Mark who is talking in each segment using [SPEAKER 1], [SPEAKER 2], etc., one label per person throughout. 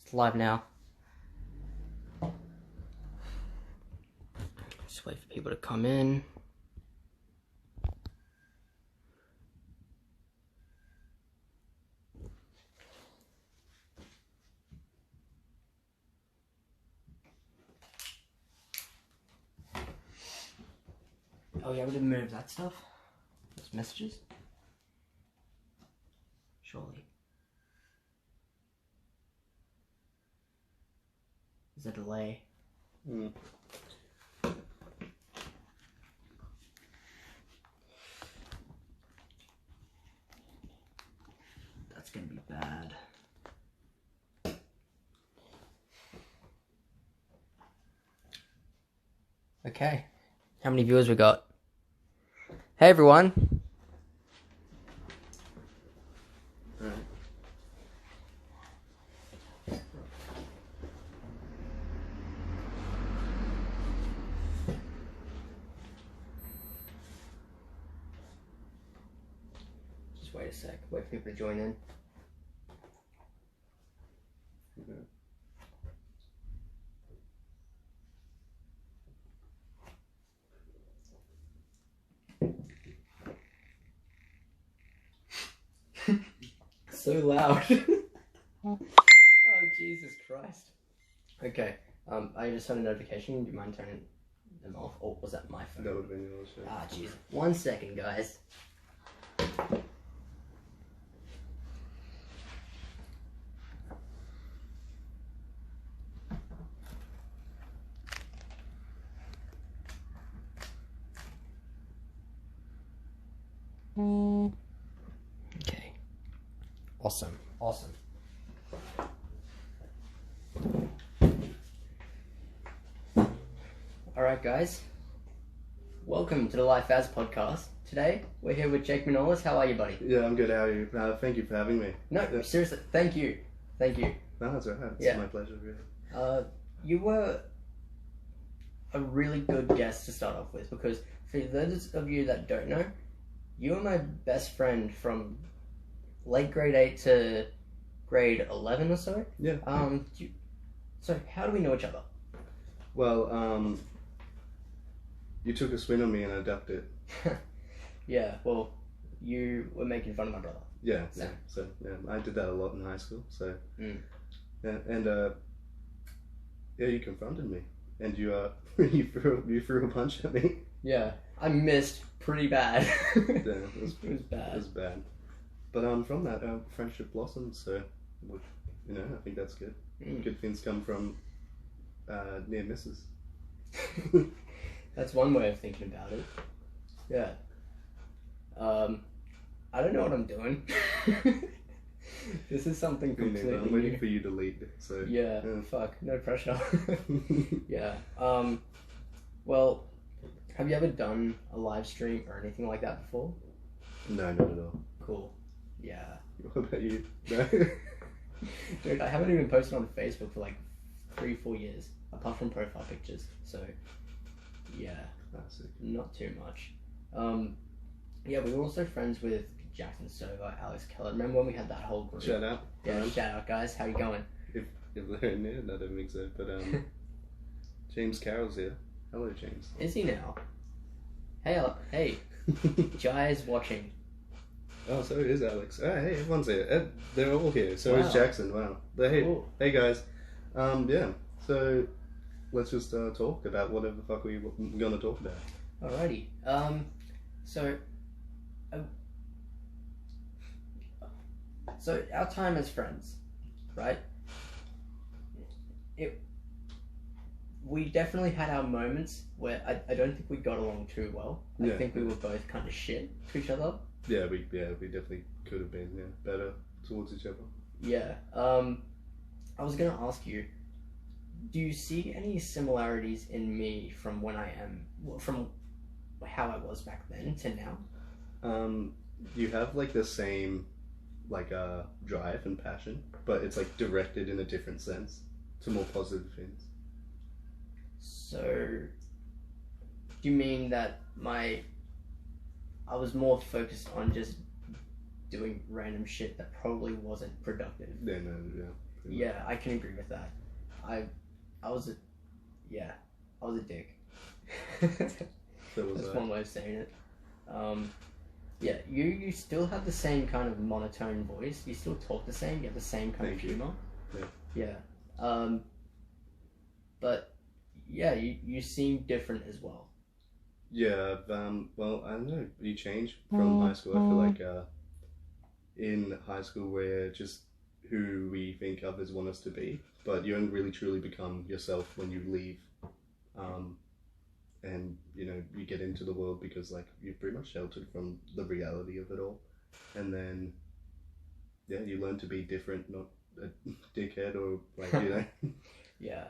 [SPEAKER 1] It's live now. Just wait for people to come in. Oh yeah, we didn't move that stuff. Those messages. Surely. There's a delay. That's gonna be bad. Okay. How many viewers we got? Hey everyone. Just wait a sec. Wait for people to join in. So loud. Oh, Jesus Christ. Okay, I just had a notification. Do you mind turning them off? Or was that my phone?
[SPEAKER 2] That would have been yours. Yeah.
[SPEAKER 1] Ah, jeez. 1 second, guys. Okay. Awesome. Awesome. Alright guys, welcome to the Life As podcast. Today, we're here with Jake Manolis. How are you, buddy?
[SPEAKER 2] Yeah, I'm good. How are you? Thank you for having me.
[SPEAKER 1] No, seriously, thank you. Thank you.
[SPEAKER 2] No, that's alright. It's my pleasure, really.
[SPEAKER 1] You were a really good guest to start off with, because for those of you that don't know, you were my best friend from late grade 8 to grade 11 or so.
[SPEAKER 2] Yeah.
[SPEAKER 1] So how do we know each other?
[SPEAKER 2] Well, you took a swing on me and I ducked it.
[SPEAKER 1] Yeah, well, you were making fun of my brother.
[SPEAKER 2] Yeah, so I did that a lot in high school. So, yeah, and yeah, you confronted me, and you you threw a punch at me.
[SPEAKER 1] Yeah, I missed pretty bad.
[SPEAKER 2] Yeah, it was
[SPEAKER 1] bad.
[SPEAKER 2] It was bad. But from that, friendship blossomed. So, you know, I think that's good. Good things come from near misses.
[SPEAKER 1] That's one way of thinking about it. Yeah. I don't know what I'm doing. This is something completely
[SPEAKER 2] I'm waiting for you to lead. So
[SPEAKER 1] yeah. Fuck, no pressure. Yeah. Well, have you ever done a live stream or anything like that before?
[SPEAKER 2] No, not at all.
[SPEAKER 1] Cool. Yeah.
[SPEAKER 2] What about you? No.
[SPEAKER 1] Dude, I haven't even posted on Facebook for like 3-4 years, apart from profile pictures. So, yeah, not too much. Yeah, we were also friends with Jackson Silva, Alex Keller. Remember when we had that whole group?
[SPEAKER 2] Shout out.
[SPEAKER 1] Yeah, shout out, guys. How you going?
[SPEAKER 2] If they're in there, no, I don't think so. But James Carroll's here. Hello, James.
[SPEAKER 1] Is he now? Hey, Jai is watching.
[SPEAKER 2] Oh, so is Alex. Oh, hey, everyone's here. They're all here. So is Jackson. Wow. Hey,
[SPEAKER 1] cool.
[SPEAKER 2] Hey guys. Yeah. So let's just talk about whatever the fuck we're gonna talk about.
[SPEAKER 1] Alrighty. So our time as friends, right? We definitely had our moments where I don't think we got along too well. I think we were both kind of shit to each other.
[SPEAKER 2] Yeah, we definitely could have been better towards each other.
[SPEAKER 1] Yeah. I was gonna ask you, do you see any similarities in me from from how I was back then to now?
[SPEAKER 2] You have like the same drive and passion, but it's like directed in a different sense to more positive things.
[SPEAKER 1] So, do you mean that I was more focused on just doing random shit that probably wasn't productive?
[SPEAKER 2] Yeah,
[SPEAKER 1] Yeah, I can agree with that. I was a dick. That's one way of saying it. Yeah, you still have the same kind of monotone voice. You still talk the same. You have the same kind of humor. Yeah. But yeah, you seem different as well.
[SPEAKER 2] Yeah. Well, I don't know. You change from high school. I feel like in high school we're just who we think others want us to be, but you don't really truly become yourself when you leave. And you get into the world because like you're pretty much sheltered from the reality of it all, and then you learn to be different, not a dickhead or like
[SPEAKER 1] Yeah.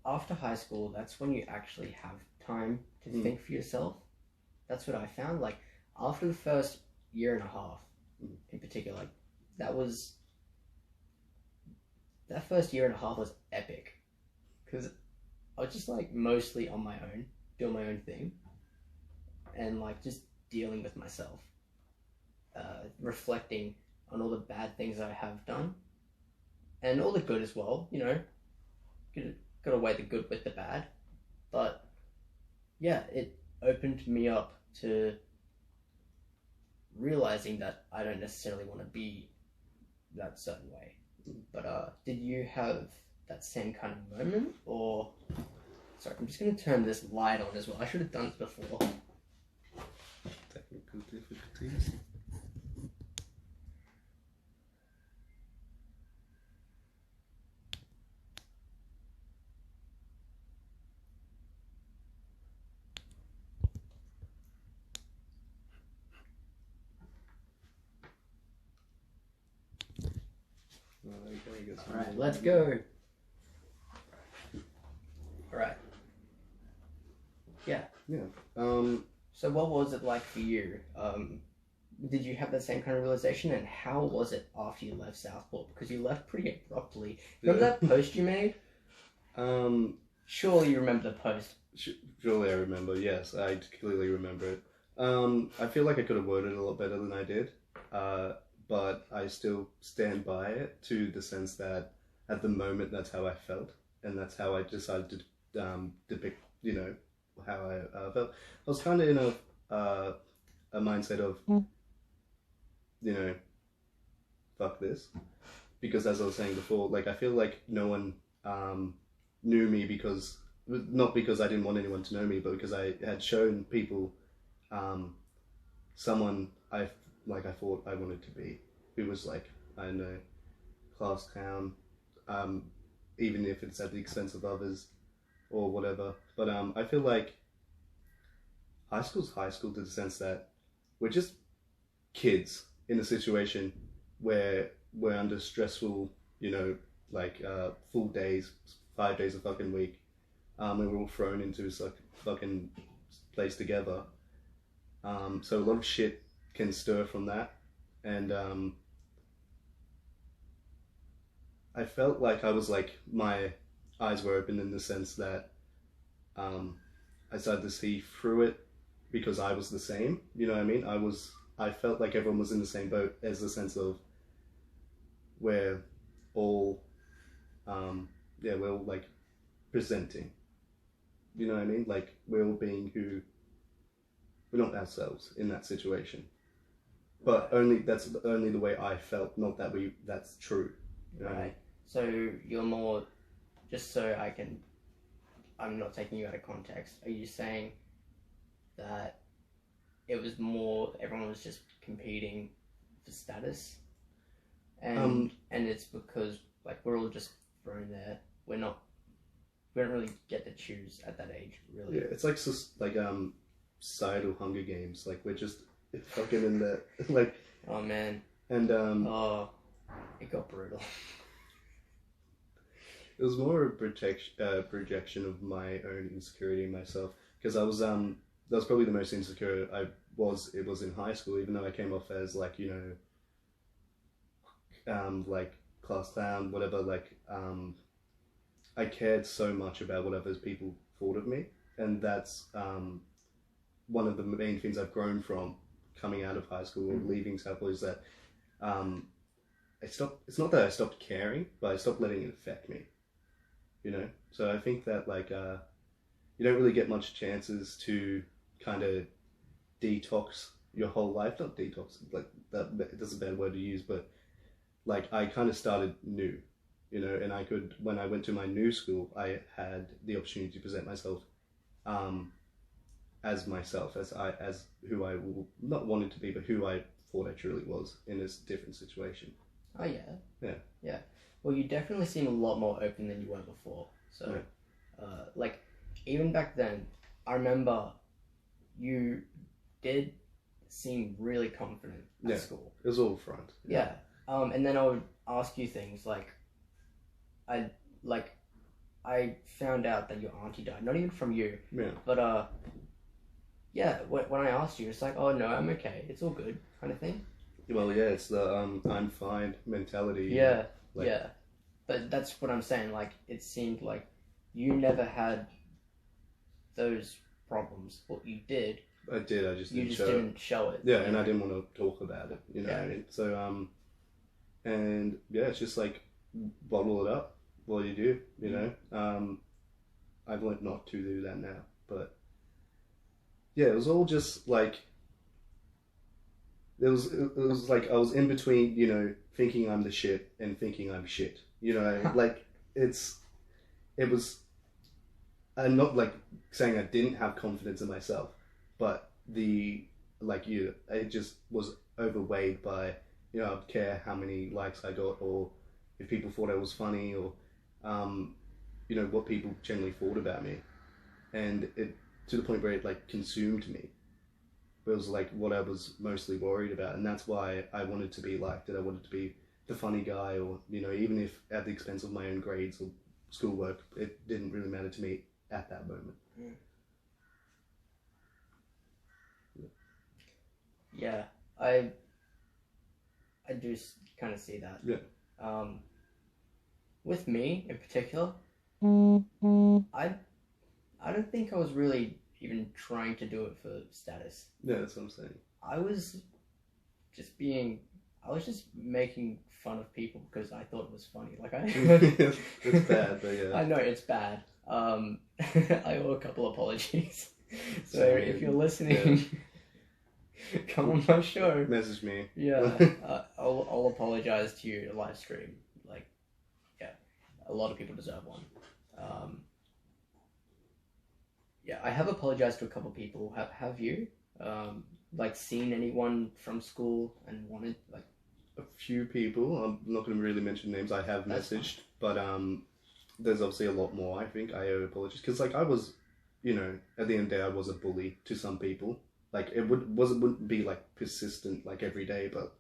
[SPEAKER 1] After high school, that's when you actually have time to think for yourself. That's what I found. Like after the first year and a half, in particular, like that first year and a half was epic, because I was just like mostly on my own, doing my own thing, and like just dealing with myself, reflecting on all the bad things I have done, and all the good as well. Got to weigh the good with the bad, but yeah, it opened me up to realizing that I don't necessarily want to be that certain way. But did you have that same kind of moment, or... Sorry, I'm just going to turn this light on as well. I should have done this before.
[SPEAKER 2] Technical difficulties.
[SPEAKER 1] Alright, let's go. Alright. Yeah.
[SPEAKER 2] Yeah.
[SPEAKER 1] So what was it like for you? Did you have that same kind of realization, and how was it after you left Southport? Because you left pretty abruptly. Remember that post you made? Surely you remember the post.
[SPEAKER 2] Surely I remember, yes. I clearly remember it. I feel like I could have worded it a lot better than I did. But I still stand by it, to the sense that at the moment that's how I felt, and that's how I decided to depict, how I felt. I was kind of in a mindset of, fuck this, because as I was saying before, like I feel like no one knew me not because I didn't want anyone to know me, but because I had shown people someone I thought I wanted to be, who was like, I don't know, class clown, even if it's at the expense of others or whatever. But I feel like high school's high school, to the sense that we're just kids in a situation where we're under stressful, full days, 5 days a fucking week, and we're all thrown into this fucking place together. So a lot of shit can stir from that, and I felt like I was like, my eyes were open in the sense that I started to see through it, because I was the same. You know what I mean? I felt like everyone was in the same boat, as the sense of we're all we're all like presenting. You know what I mean? Like we're all being who we're not ourselves in that situation. But that's only the way I felt, not that that's true. You know what I mean?
[SPEAKER 1] So you're more, just so I'm not taking you out of context, are you saying that it was more, everyone was just competing for status, and it's because like we're all just thrown there, we don't really get to choose at that age, really?
[SPEAKER 2] Yeah, it's like societal Hunger Games, like we're just fucking in the like,
[SPEAKER 1] oh man,
[SPEAKER 2] and
[SPEAKER 1] it got brutal.
[SPEAKER 2] It was more a projection of my own insecurity in myself, because I was that was probably the most insecure it was in high school, even though I came off as like, like class clown, whatever, like I cared so much about what other people thought of me, and that's one of the main things I've grown from coming out of high school or leaving Southport, is that it's not that I stopped caring, but I stopped letting it affect me, you know? So I think that like, you don't really get much chances to kind of detox your whole life. Not detox, like that's a bad word to use, but like I kind of started new, you know, and I could, when I went to my new school, I had the opportunity to present myself, as myself, as who I not wanted to be, but who I thought I truly was in this different situation.
[SPEAKER 1] Oh
[SPEAKER 2] Yeah.
[SPEAKER 1] Yeah. Well, you definitely seem a lot more open than you were before. So, like, even back then, I remember you did seem really confident at school.
[SPEAKER 2] It was all front.
[SPEAKER 1] Yeah. And then I would ask you things like, I found out that your auntie died. Not even from you.
[SPEAKER 2] Yeah.
[SPEAKER 1] But yeah. When I asked you, it's like, oh no, I'm okay. It's all good, kind of thing.
[SPEAKER 2] Well, yeah, it's the I'm fine mentality.
[SPEAKER 1] Yeah. Yeah. But that's what I'm saying. Like, it seemed like you never had those problems. Well, you did.
[SPEAKER 2] I did. I just
[SPEAKER 1] didn't show it.
[SPEAKER 2] Yeah, and I didn't want to talk about it. You know
[SPEAKER 1] Yeah.
[SPEAKER 2] what I mean? So and yeah, it's just like bottle it up while you do. You know, I've learned not to do that now, but yeah, it was all just like. It was like I was in between, you know, thinking I'm the shit and thinking I'm shit. You know, like it was. I'm not like saying I didn't have confidence in myself, but I just was overweighed by, you know, I'd care how many likes I got, or if people thought I was funny, or you know, what people generally thought about me, and it to the point where it like consumed me. It was like what I was mostly worried about, and that's why I wanted to be liked. That I wanted to be the funny guy, or you know, even if at the expense of my own grades or schoolwork, it didn't really matter to me at that moment.
[SPEAKER 1] Yeah, I do kind of see that.
[SPEAKER 2] Yeah.
[SPEAKER 1] With me in particular, I don't think I was really even trying to do it for status.
[SPEAKER 2] Yeah, that's what I'm saying.
[SPEAKER 1] I was just making fun of people because I thought it was funny. Like
[SPEAKER 2] it's bad, but yeah.
[SPEAKER 1] I know it's bad. I owe a couple apologies. So if you're listening, come on my show.
[SPEAKER 2] Message me.
[SPEAKER 1] Yeah, I'll apologize to you live stream. Like, yeah, a lot of people deserve one. Yeah, I have apologized to a couple people. Have you? Like, seen anyone from school and wanted, like...
[SPEAKER 2] A few people. I'm not going to really mention names. I have messaged, but there's obviously a lot more, I think. I owe apologies. Because, like, I was, you know, at the end of the day, I was a bully to some people. Like, it wouldn't be, like, persistent, like, every day, but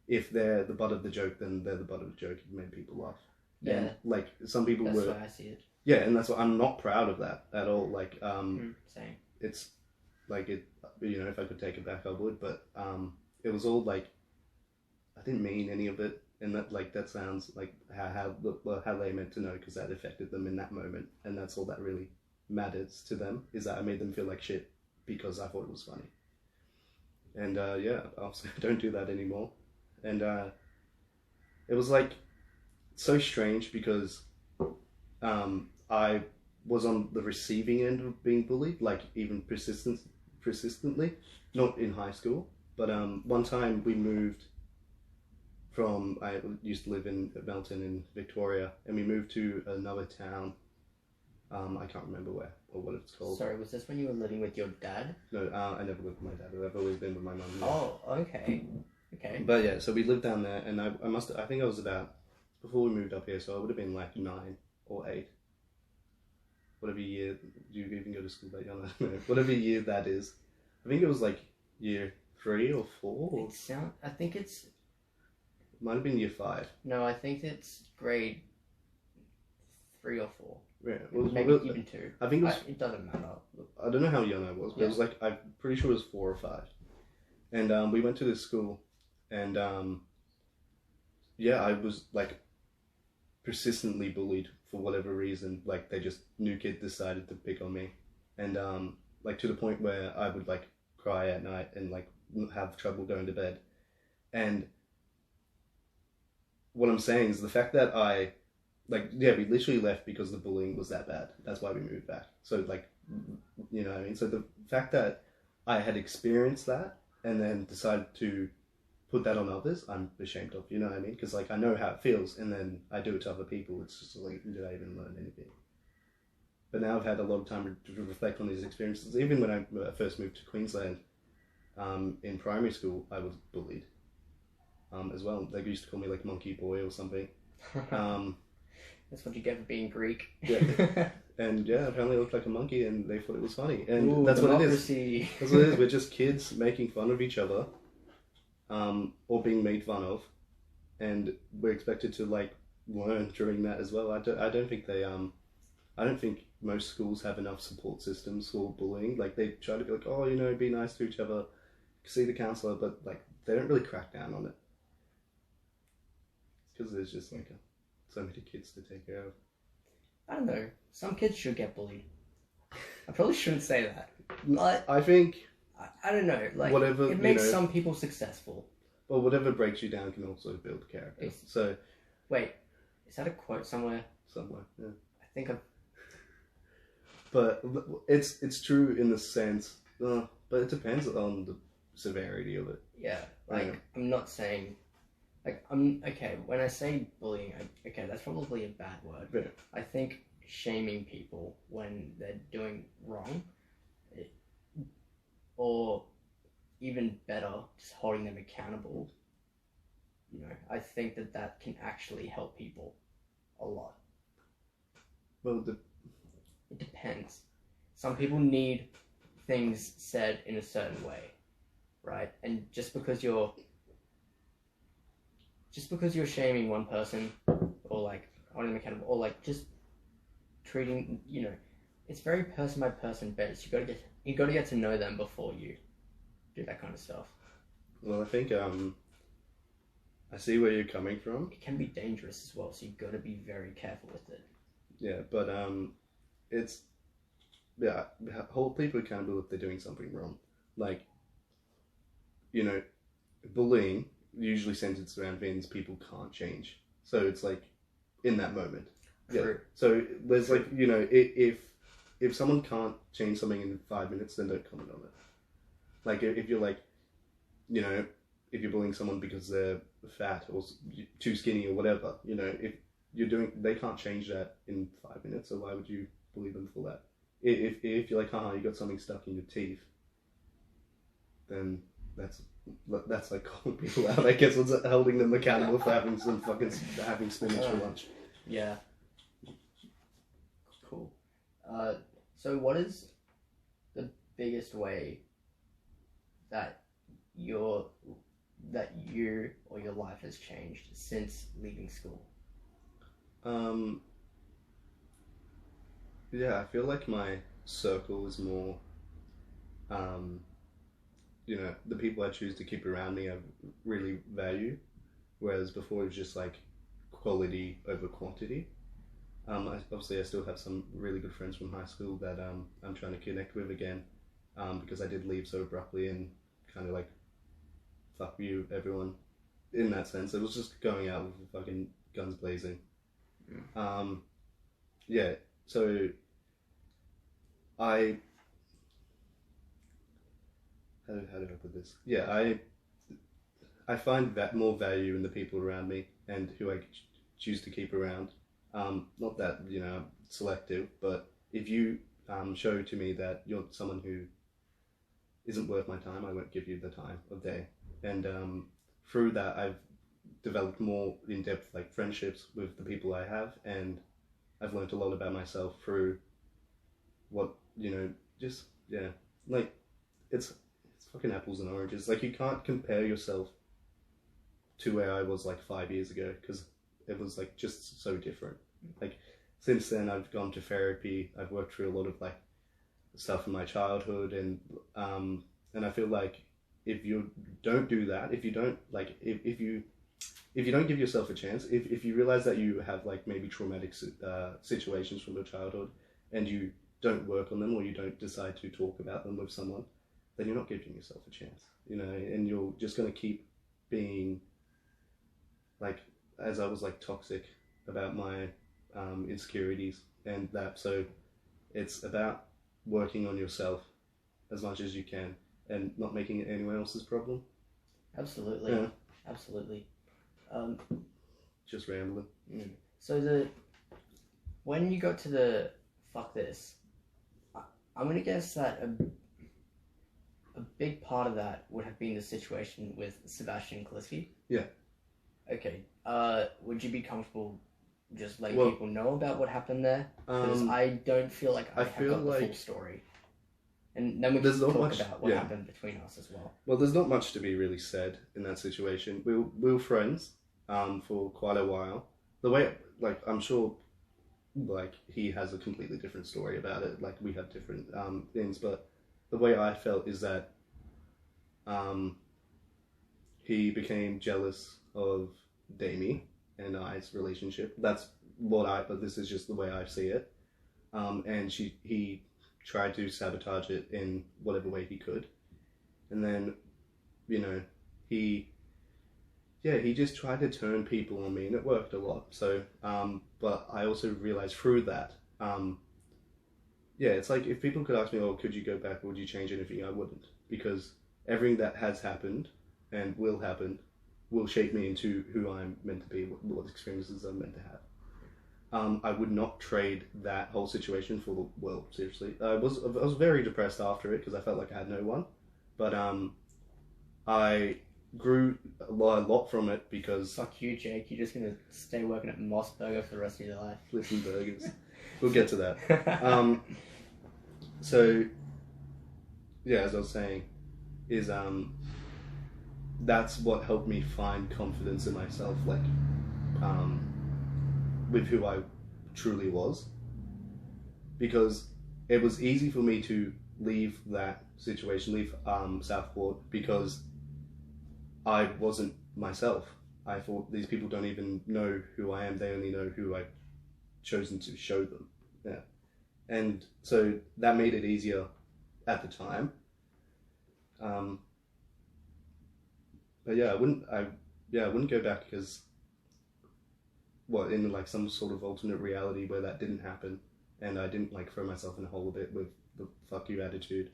[SPEAKER 2] if they're the butt of the joke, then they're the butt of the joke. It made people laugh.
[SPEAKER 1] Yeah.
[SPEAKER 2] And, like, some people
[SPEAKER 1] That's why I see it.
[SPEAKER 2] Yeah, and that's what I'm not proud of that at all. Like,
[SPEAKER 1] same.
[SPEAKER 2] It's like it. You know, if I could take it back, I would. But it was all like, I didn't mean any of it, and that sounds like how they meant to know, because that affected them in that moment, and that's all that really matters to them, is that I made them feel like shit because I thought it was funny. And yeah, obviously I don't do that anymore. And it was like so strange because I was on the receiving end of being bullied, like even persistently, not in high school, but one time we moved from, I used to live in Melton in Victoria, and we moved to another town. I can't remember where or what it's called.
[SPEAKER 1] Sorry, was this when you were living with your dad?
[SPEAKER 2] No, I never lived with my dad. I've always been with my mum.
[SPEAKER 1] Oh, okay. Okay.
[SPEAKER 2] But yeah, so we lived down there, and I think I was about, before we moved up here, so I would have been like 9 or 8. Whatever year, do you even go to school that young? Whatever year that is. I think it was like year 3 or 4.
[SPEAKER 1] I think it's...
[SPEAKER 2] Might have been year 5.
[SPEAKER 1] No, I think it's grade 3 or 4.
[SPEAKER 2] Yeah,
[SPEAKER 1] maybe even 2.
[SPEAKER 2] I think
[SPEAKER 1] it doesn't matter.
[SPEAKER 2] I don't know how young I was, but it was like, I'm pretty sure it was 4 or 5. And we went to this school, and yeah, I was like persistently bullied for whatever reason. Like, they just, new kid decided to pick on me, and like to the point where I would like cry at night and like have trouble going to bed. And what I'm saying is the fact that we literally left because the bullying was that bad. That's why we moved back. So like, you know what I mean? So the fact that I had experienced that and then decided to put that on others, I'm ashamed of, you know what I mean? Because like, I know how it feels, and then I do it to other people. It's just like, did I even learn anything? But now I've had a lot of time to reflect on these experiences. Even when I first moved to Queensland, in primary school, I was bullied as well. They used to call me like monkey boy or something.
[SPEAKER 1] That's what you get for being Greek.
[SPEAKER 2] Yeah. And yeah, apparently I looked like a monkey, and they thought it was funny. And
[SPEAKER 1] Ooh,
[SPEAKER 2] that's
[SPEAKER 1] democracy.
[SPEAKER 2] What it is. That's what it is. We're just kids making fun of each other, or being made fun of, and we're expected to like learn during that as well. I don't think I don't think most schools have enough support systems for bullying. Like, they try to be like, oh, you know, be nice to each other, see the counselor, but like, they don't really crack down on it. Because there's just like so many kids to take care of.
[SPEAKER 1] I don't know. Some kids should get bullied. I probably shouldn't say that. But
[SPEAKER 2] I think
[SPEAKER 1] I don't know. Like,
[SPEAKER 2] whatever,
[SPEAKER 1] it makes
[SPEAKER 2] you know,
[SPEAKER 1] some people successful.
[SPEAKER 2] Well, whatever breaks you down can also build character. So,
[SPEAKER 1] wait, is that a quote somewhere?
[SPEAKER 2] Somewhere, yeah.
[SPEAKER 1] I think I've.
[SPEAKER 2] But it's true in the sense, but it depends on the severity of it.
[SPEAKER 1] Yeah, like, I'm not saying, like, okay, when I say bullying, okay, that's probably a bad word.
[SPEAKER 2] Yeah.
[SPEAKER 1] I think shaming people when they're doing wrong, or even better, just holding them accountable, you know, I think that can actually help people a lot.
[SPEAKER 2] Well,
[SPEAKER 1] it depends. Some people need things said in a certain way, right? And just because you're shaming one person, or like holding them accountable, or like just treating, you know, it's very person by person based. You gotta get to know them before you do that kind of stuff.
[SPEAKER 2] Well, I think I see where you're coming from.
[SPEAKER 1] It can be dangerous as well, so you gotta be very careful with it.
[SPEAKER 2] Yeah, but hold people accountable if they're doing something wrong. Like, you know, bullying usually centers around things people can't change. So it's like, in that moment.
[SPEAKER 1] True.
[SPEAKER 2] Yeah. So there's like, you know, if someone can't change something in 5 minutes, then don't comment on it. Like, if you're like, you know, if you're bullying someone because they're fat or too skinny or whatever, you know, if they can't change that in 5 minutes, so why would you bully them for that? If you're like, you got something stuck in your teeth, then that's like calling people out. I guess what's holding them accountable for having having spinach for lunch.
[SPEAKER 1] Yeah. Cool. So what is the biggest way that you or your life has changed since leaving school?
[SPEAKER 2] Yeah, I feel like my circle is more, you know, the people I choose to keep around me I really value, whereas before it was just like quality over quantity. Obviously I still have some really good friends from high school that I'm trying to connect with again, because I did leave so abruptly and kind of like, fuck you everyone, in that sense. It was just going out with fucking guns blazing. Yeah, so how do I put this? Yeah, I find that more value in the people around me and who I choose to keep around. Not that, you know, I'm selective, but if you show to me that you're someone who isn't worth my time, I won't give you the time of day. And through that, I've developed more in-depth like friendships with the people I have, and I've learned a lot about myself through what, you know, just, yeah, like, it's fucking apples and oranges. Like, you can't compare yourself to where I was like 5 years ago, because it was like just so different. Like, since then I've gone to therapy, I've worked through a lot of like stuff in my childhood, and I feel like if you don't do that, if you don't like, if you don't give yourself a chance, if you realize that you have like maybe traumatic situations from your childhood and you don't work on them, or you don't decide to talk about them with someone, then you're not giving yourself a chance, you know, and you're just going to keep being like as I was like toxic about my insecurities and that. So it's about working on yourself as much as you can and not making it anyone else's problem.
[SPEAKER 1] Absolutely.
[SPEAKER 2] Yeah.
[SPEAKER 1] Absolutely.
[SPEAKER 2] Just rambling.
[SPEAKER 1] So when you got to the fuck this, I'm gonna guess that a big part of that would have been the situation with Sebastian Kaliski.
[SPEAKER 2] Yeah.
[SPEAKER 1] Okay. Would you be comfortable just letting people know about what happened there? Because I don't feel like I have got the full story. And then we can talk about what happened between us as well.
[SPEAKER 2] Well, there's not much to be really said in that situation. We were friends for quite a while. The way, like, I'm sure, like, he has a completely different story about it. Like, we have different things, but the way I felt is that he became jealous of Damie and I's relationship. That's but this is just the way I see it. And he tried to sabotage it in whatever way he could. And then, you know, he just tried to turn people on me, and it worked a lot. So, but I also realized through that, it's like if people could ask me, oh, could you go back, would you change anything? I wouldn't, because everything that has happened and will happen will shape me into who I'm meant to be, what experiences I'm meant to have. I would not trade that whole situation for the world, seriously. I was very depressed after it because I felt like I had no one. But I grew a lot from it because...
[SPEAKER 1] Fuck you, Jake. You're just going to stay working at Moss Burger for the rest of your life.
[SPEAKER 2] Listen, burgers. We'll get to that. So, yeah, as I was saying, is that's what helped me find confidence in myself, like, with who I truly was. Because it was easy for me to leave that situation, leave Southport, because I wasn't myself. I thought these people don't even know who I am, they only know who I've chosen to show them. Yeah. And so that made it easier at the time. But yeah, I wouldn't go back because in like some sort of alternate reality where that didn't happen and I didn't like throw myself in a hole a bit with the fuck you attitude.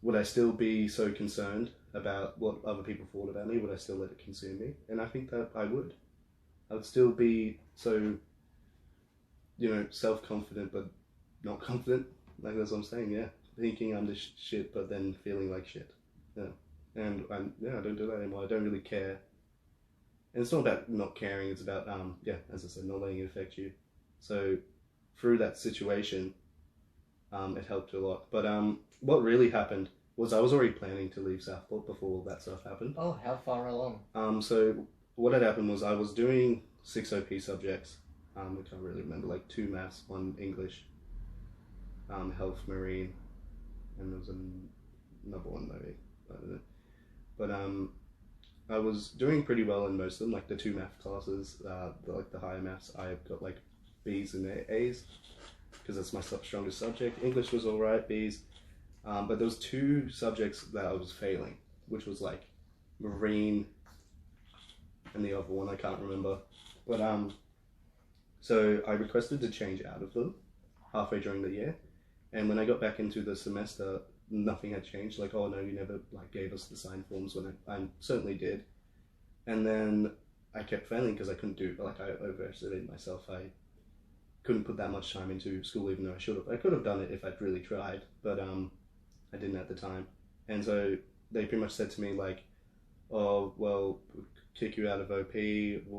[SPEAKER 2] Would I still be so concerned about what other people thought about me? Would I still let it consume me? And I think that I would. I would still be so, self-confident but not confident. Like that's what I'm saying, yeah. Thinking I'm the shit but then feeling like shit. Yeah. And I don't do that anymore. I don't really care. And it's not about not caring, it's about, as I said, not letting it affect you. So through that situation, it helped a lot. But what really happened was I was already planning to leave Southport before all that stuff happened.
[SPEAKER 1] Oh, how far along?
[SPEAKER 2] So what had happened was I was doing 6 OP subjects. I can't really remember, like 2 maths, 1 English, health, marine, and there was another one maybe, I don't know. But I was doing pretty well in most of them, like the 2 math classes, the higher maths, I got like B's and A's, because that's my strongest subject. English was alright, B's, but there was 2 subjects that I was failing, which was like marine and the other one I can't remember. But so I requested to change out of them halfway during the year, and when I got back into the semester, nothing had changed. Like, oh no, you never like gave us the sign forms, when I certainly did. And then I kept failing because I couldn't do, like, I overestimated myself. I couldn't put that much time into school, even though I should have. I could have done it if I'd really tried, but I didn't at the time. And so they pretty much said to me like, oh well, we'll kick you out of OP,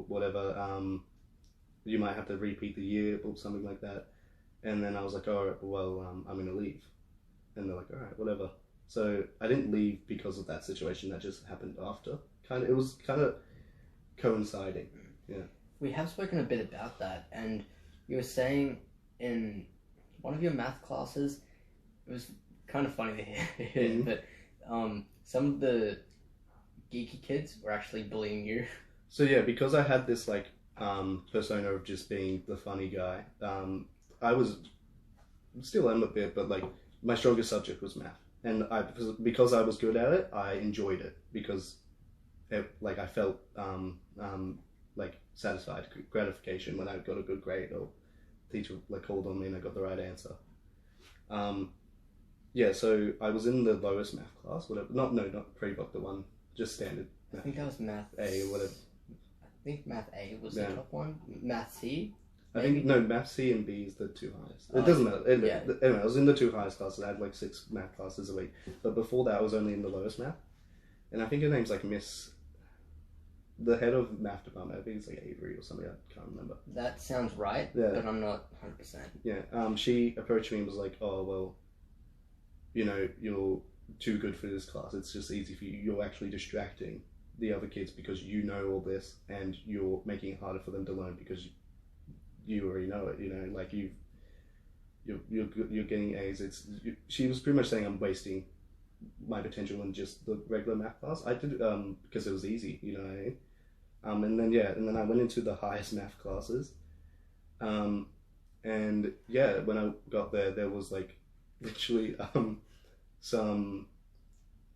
[SPEAKER 2] whatever. You might have to repeat the year or something like that. And then I was like, all right, well, I'm gonna leave. And they're like, all right, whatever. So I didn't leave because of that situation. That just happened after. It was kind of coinciding. Yeah.
[SPEAKER 1] We have spoken a bit about that, and you were saying in one of your math classes, it was kind of funny to hear,
[SPEAKER 2] Mm-hmm.
[SPEAKER 1] but some of the geeky kids were actually bullying you.
[SPEAKER 2] So yeah, because I had this like persona of just being the funny guy, I was still am a bit, but like my strongest subject was math, and because I was good at it, I enjoyed it because I felt like satisfied, gratification when I got a good grade or teacher like called on me and I got the right answer. Yeah, so I was in the lowest math class, whatever. Not pre-book, the one, just standard.
[SPEAKER 1] I think that was math
[SPEAKER 2] A or whatever.
[SPEAKER 1] I think math A was the top one. Math C.
[SPEAKER 2] Maybe? I think no, math C and B is the two highest. It doesn't matter. Anyway, I was in the two highest classes. I had like 6 math classes a week, but before that, I was only in the lowest math. And I think her name's like Miss. The head of math department, I think it's like Avery or something, I can't remember.
[SPEAKER 1] That sounds right, but I'm not 100%.
[SPEAKER 2] Yeah, she approached me and was like, oh, well, you know, you're too good for this class. It's just easy for you. You're actually distracting the other kids because you know all this and you're making it harder for them to learn because you already know it, you know, like you're getting A's. She was pretty much saying I'm wasting my potential in just the regular math class. I did because it was easy, you know what I mean? And then I went into the highest math classes. And yeah, when I got there was like literally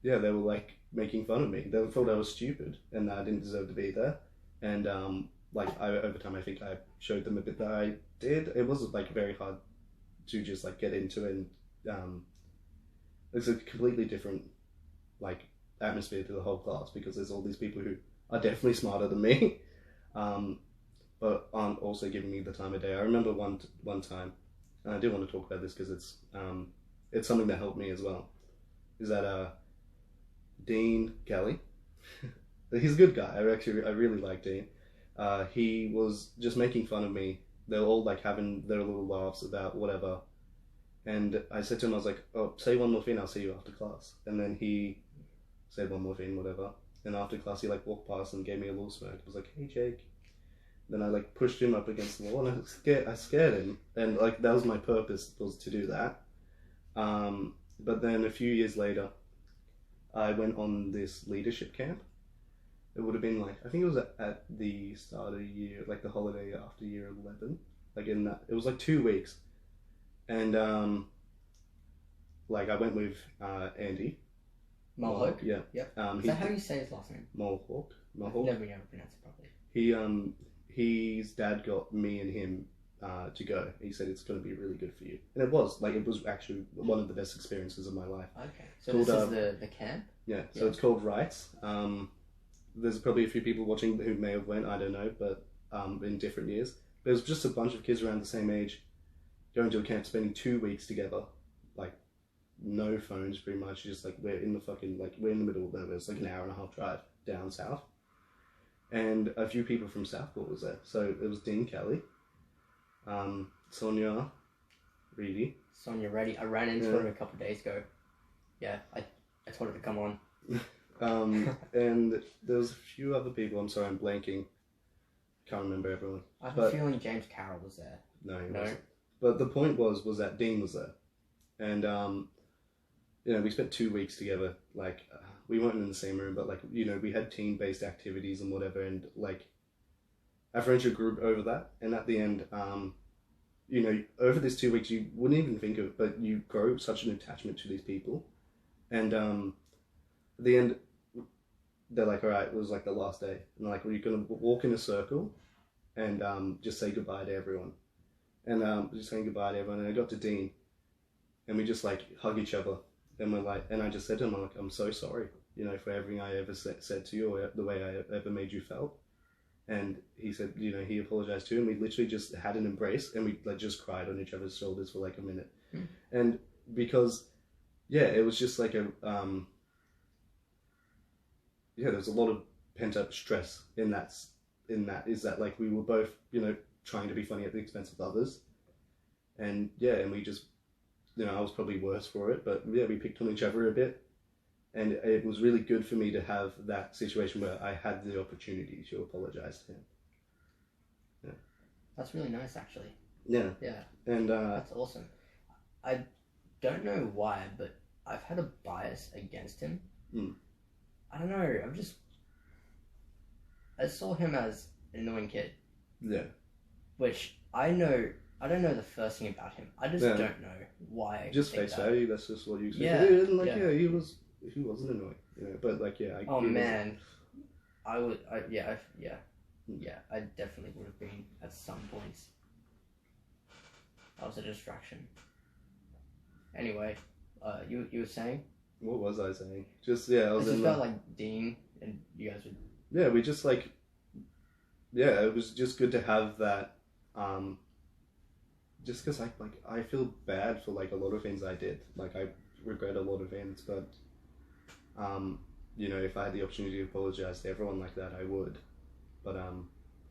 [SPEAKER 2] they were like making fun of me. They thought I was stupid and that I didn't deserve to be there. And over time I think I showed them a bit that I did. It was like very hard to just like get into it, and it's a completely different like atmosphere to the whole class because there's all these people who are definitely smarter than me, but aren't also giving me the time of day. I remember one time, and I do want to talk about this because it's something that helped me as well. Is that Dean Kelly? He's a good guy. I really like Dean. He was just making fun of me. They were all like having their little laughs about whatever. And I said to him, I was like, oh, say one more thing, I'll see you after class. And then he said one more thing, whatever. And after class, he like walked past and gave me a little smirk. I was like, hey, Jake. Then I like pushed him up against the wall and I scared him. And like, that was my purpose, was to do that. But then a few years later, I went on this leadership camp. It would have been like, I think it was at the start of the year, like the holiday after year 11. Like in that, it was like 2 weeks. And like I went with Andy.
[SPEAKER 1] Mulhawk?
[SPEAKER 2] Yeah.
[SPEAKER 1] Yep. Is that how you say his last name?
[SPEAKER 2] Mulhawk.
[SPEAKER 1] I've never been able to pronounce it properly.
[SPEAKER 2] His dad got me and him to go. He said it's going to be really good for you. And it was actually one of the best experiences of my life.
[SPEAKER 1] Okay. So this is the camp?
[SPEAKER 2] Yeah. So it's called Rights. There's probably a few people watching who may have went, I don't know, but in different years. But it was just a bunch of kids around the same age going to a camp, spending 2 weeks together, like no phones, pretty much. Just like we're in the middle of nowhere. It's like an hour and a half drive down south, and a few people from Southport was there. So it was Dean Kelly, Sonia Reedy.
[SPEAKER 1] Sonia Reedy. I ran into her a couple of days ago. Yeah, I told her to come on.
[SPEAKER 2] And there was a few other people. I'm sorry, I'm blanking. Can't remember everyone.
[SPEAKER 1] I have a feeling James Carroll was there.
[SPEAKER 2] No, he wasn't. But the point was that Dean was there, and you know, we spent 2 weeks together. Like we weren't in the same room, but like, you know, we had team-based activities and whatever, and like our friendship grew over that. And at the end, you know, over these 2 weeks, you wouldn't even think of it, but you grow such an attachment to these people, and at the end, they're like, all right, it was like the last day, and like, we're gonna walk in a circle, and just say goodbye to everyone. And just saying goodbye to everyone, and I got to Dean, and we just like hug each other, and we're like, and I just said to him, I'm so sorry, you know, for everything I ever said to you, or the way I ever made you felt. And he said, you know, he apologized too, and we literally just had an embrace, and we like just cried on each other's shoulders for like a minute. And because, yeah, it was just like there's a lot of pent up stress in that is that like we were both, you know, trying to be funny at the expense of others, and we just, you know, I was probably worse for it, but yeah, we picked on each other a bit, and it was really good for me to have that situation where I had the opportunity to apologize to him. Yeah,
[SPEAKER 1] that's really nice, actually.
[SPEAKER 2] Yeah, and
[SPEAKER 1] that's awesome. I don't know why, but I've had a bias against him. I don't know. I saw him as an annoying kid. Yeah. Which I don't know the first thing about him. I just don't know why.
[SPEAKER 2] Just face value. That's just what you expect. He wasn't annoying. You know, but like, man.
[SPEAKER 1] I definitely would have been at some points. I was a distraction. Anyway, you were saying?
[SPEAKER 2] What was I saying? Just I was
[SPEAKER 1] just felt like Dean and you guys would.
[SPEAKER 2] Yeah, we just like. Yeah, it was just good to have that. Just because I feel bad for like a lot of things I did. Like I regret a lot of things, but you know, if I had the opportunity to apologize to everyone like that, I would. But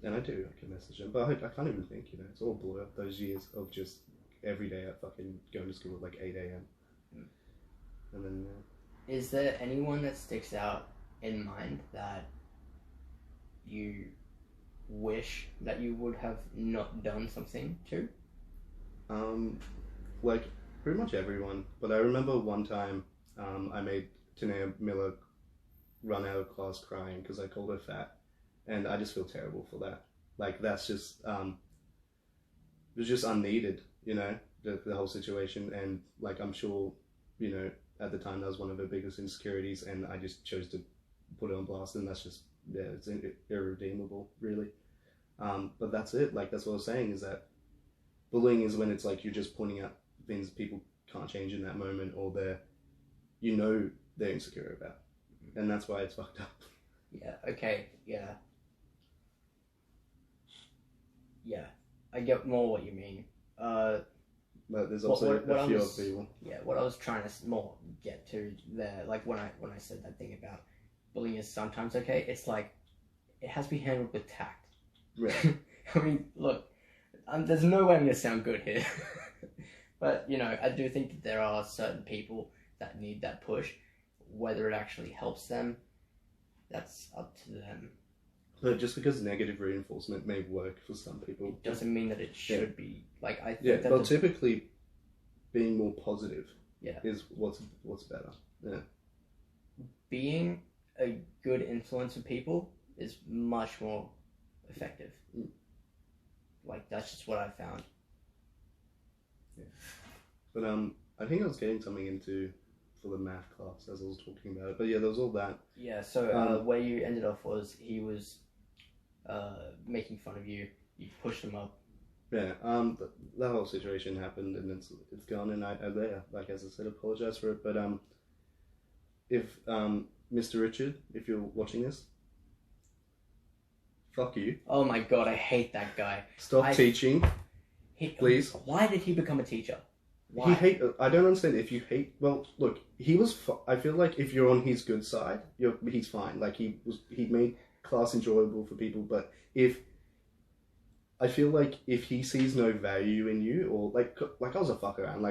[SPEAKER 2] and I do. I can message them, but I can't even think. You know, it's all blur. Those years of just every day at fucking going to school at like 8 a.m. And then.
[SPEAKER 1] Is there anyone that sticks out in mind that you wish that you would have not done something to?
[SPEAKER 2] Like pretty much everyone. But I remember one time I made Tanea Miller run out of class crying because I called her fat, and I just feel terrible for that. Like that's just it was just unneeded, you know, the whole situation. And like I'm sure, you know, at the time that was one of her biggest insecurities, and I just chose to put it on blast, and that's just it's irredeemable, really. But that's it. Like that's what I was saying, is that bullying is when it's like you're just pointing out things people can't change in that moment, or they're insecure about, and that's why it's fucked up.
[SPEAKER 1] Yeah. Okay. Yeah. Yeah. I get more what you mean.
[SPEAKER 2] But there's also a few other people.
[SPEAKER 1] Yeah. What I was trying to more get to there, like when I said that thing about bullying is sometimes okay, it's like it has to be handled with tact.
[SPEAKER 2] Right.
[SPEAKER 1] I mean, look, there's no way I'm going to sound good here. But, you know, I do think that there are certain people that need that push. Whether it actually helps them, that's up to them.
[SPEAKER 2] But just because negative reinforcement may work for some people,
[SPEAKER 1] it doesn't mean that it should be. Like, I think
[SPEAKER 2] yeah,
[SPEAKER 1] that
[SPEAKER 2] but typically being more positive is what's better. Yeah.
[SPEAKER 1] Being a good influence for people is much more effective. Like, that's just what I found.
[SPEAKER 2] Yeah. But I think I was getting something into for the math class as I was talking about it. But yeah, there was all that.
[SPEAKER 1] Yeah, so where you ended off was he was making fun of you. You pushed him up.
[SPEAKER 2] Yeah, that whole situation happened, and it's gone, and I there, like as I said, apologize for it. But if Mr. Richard, if you're watching this, fuck you.
[SPEAKER 1] Oh my god, I hate that guy.
[SPEAKER 2] Stop teaching, please.
[SPEAKER 1] Why did he become a teacher? Why?
[SPEAKER 2] I don't understand. If you hate, well, look, he was. I feel like if you're on his good side, he's fine. Like he made class enjoyable for people. But I feel like if he sees no value in you, or like I was a fuck around.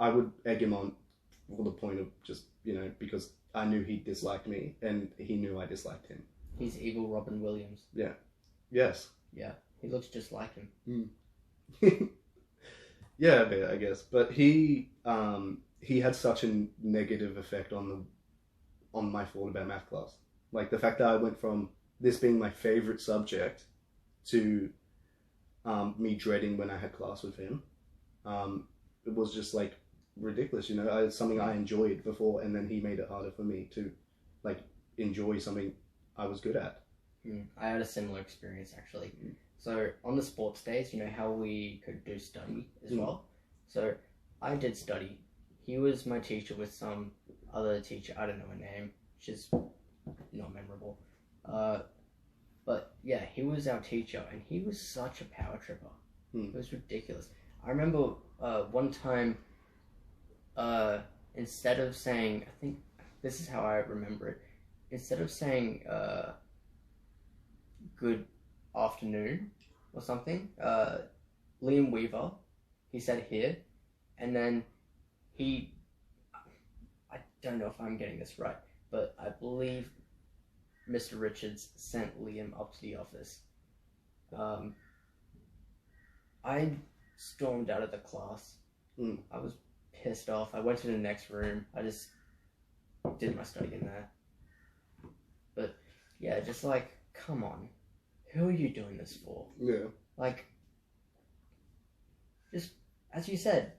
[SPEAKER 2] I would egg him on for the point of just, you know, because I knew he disliked me and he knew I disliked him.
[SPEAKER 1] He's evil Robin Williams.
[SPEAKER 2] Yeah. Yes.
[SPEAKER 1] Yeah. He looks just like him.
[SPEAKER 2] Yeah, a bit, I guess. But he had such a negative effect on my thought about math class. Like the fact that I went from this being my favorite subject to me dreading when I had class with him. It was just like ridiculous, you know. It's something I enjoyed before, and then he made it harder for me to like enjoy something I was good at.
[SPEAKER 1] I had a similar experience actually. So on the sports days, you know how we could do study as well? So I did study. He was my teacher with some other teacher, I don't know her name, which is not memorable. But yeah, he was our teacher, and he was such a power tripper. It was ridiculous. I remember one time, instead of saying, I think this is how I remember it, instead of saying good afternoon or something, Liam Weaver, he said here, and then I don't know if I'm getting this right, but I believe Mr. Richards sent Liam up to the office. I stormed out of the class. I was pissed off. I went to the next room. I just did my study in there. But yeah, just like, come on. Who are you doing this for?
[SPEAKER 2] Yeah.
[SPEAKER 1] Like, just, as you said,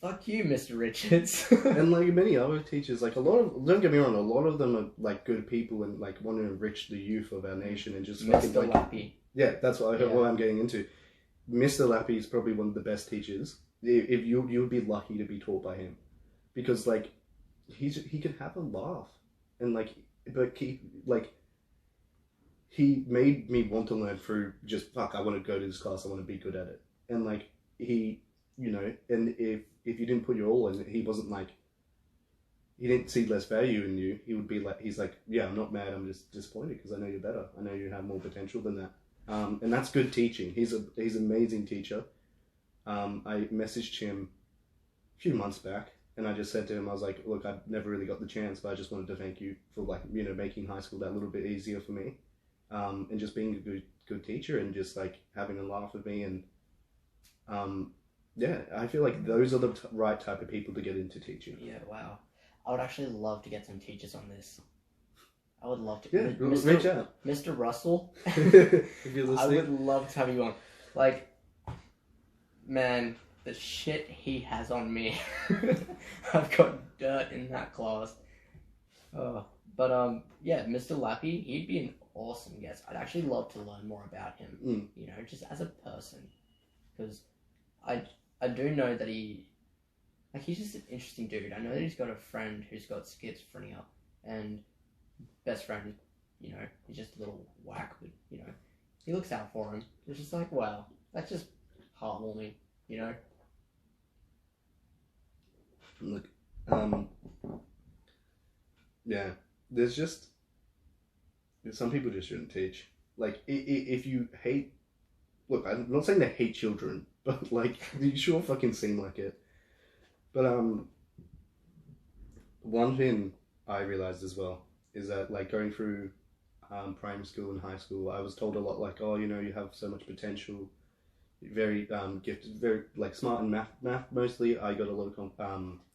[SPEAKER 1] Fuck you, Mr. Richards.
[SPEAKER 2] And like many other teachers, like a lot of, don't get me wrong, a lot of them are like good people and like want to enrich the youth of our nation and just fucking,
[SPEAKER 1] Mr.
[SPEAKER 2] like,
[SPEAKER 1] Lappy.
[SPEAKER 2] yeah, that's what I'm getting into. Mr. Lappy is probably one of the best teachers. If you would be lucky to be taught by him, because like he can have a laugh, and like, but he made me want to learn through just fuck. I want to go to this class. I want to be good at it, and like he, you know, and if you didn't put your all in, he wasn't like, he didn't see less value in you. He would be like, he's like, yeah, I'm not mad. I'm just disappointed because I know you're better. I know you have more potential than that. And that's good teaching. He's an amazing teacher. I messaged him a few months back, and I just said to him, I was like, look, I've never really got the chance, but I just wanted to thank you for, like, you know, making high school that little bit easier for me, and just being a good teacher and just like having a laugh with me. And yeah, I feel like those are the right type of people to get into teaching.
[SPEAKER 1] Yeah, wow. I would actually love to get some teachers on this. I would love to.
[SPEAKER 2] Yeah, reach out.
[SPEAKER 1] Mr. Russell,
[SPEAKER 2] If you're listening.
[SPEAKER 1] I would love to have you on. Like, man, the shit he has on me. I've got dirt in that class. But yeah, Mr. Lappy, he'd be an awesome guest. I'd actually love to learn more about him. You know, just as a person, because I do know that he's just an interesting dude. I know that he's got a friend who's got schizophrenia, and best friend, you know, he's just a little whack, but, you know, he looks out for him. It's just like, wow, that's just heartwarming, you know?
[SPEAKER 2] Look, yeah, there's just, some people just shouldn't teach. Like, if you hate, look, I'm not saying they hate children, but like, you sure fucking seem like it. But one thing I realized as well is that, like, going through primary school and high school, I was told a lot, like, oh, you know, you have so much potential, very gifted, very like smart in math mostly. I got a lot of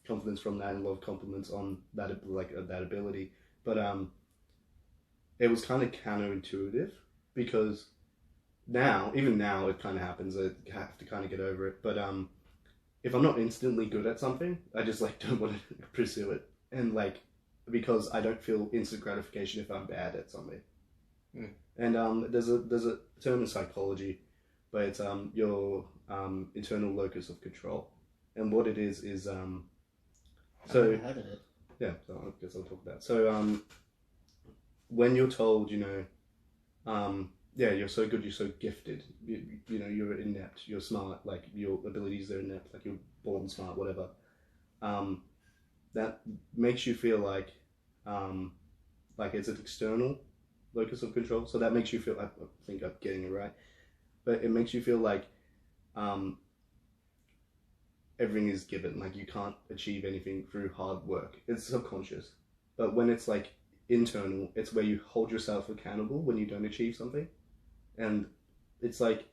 [SPEAKER 2] confidence from that, and a lot of compliments on that, like that ability. But it was kind of counterintuitive, because even now it kind of happens. I have to kind of get over it. But if I'm not instantly good at something, I just like don't want to pursue it, and like, because I don't feel instant gratification if I'm bad at something. And there's a term in psychology, but it's your internal locus of control, and what it is
[SPEAKER 1] I've
[SPEAKER 2] so
[SPEAKER 1] never heard of it.
[SPEAKER 2] yeah. So I guess I'll talk about it. So when you're told, you know, yeah, you're so good, you're so gifted, you know, you're inept, you're smart, like your abilities are inept, like you're born smart, whatever. That makes you feel like it's an external locus of control. So that makes you feel, I think I'm getting it right, but it makes you feel like everything is given, like you can't achieve anything through hard work. It's subconscious. But when it's like internal, it's where you hold yourself accountable when you don't achieve something. And it's like,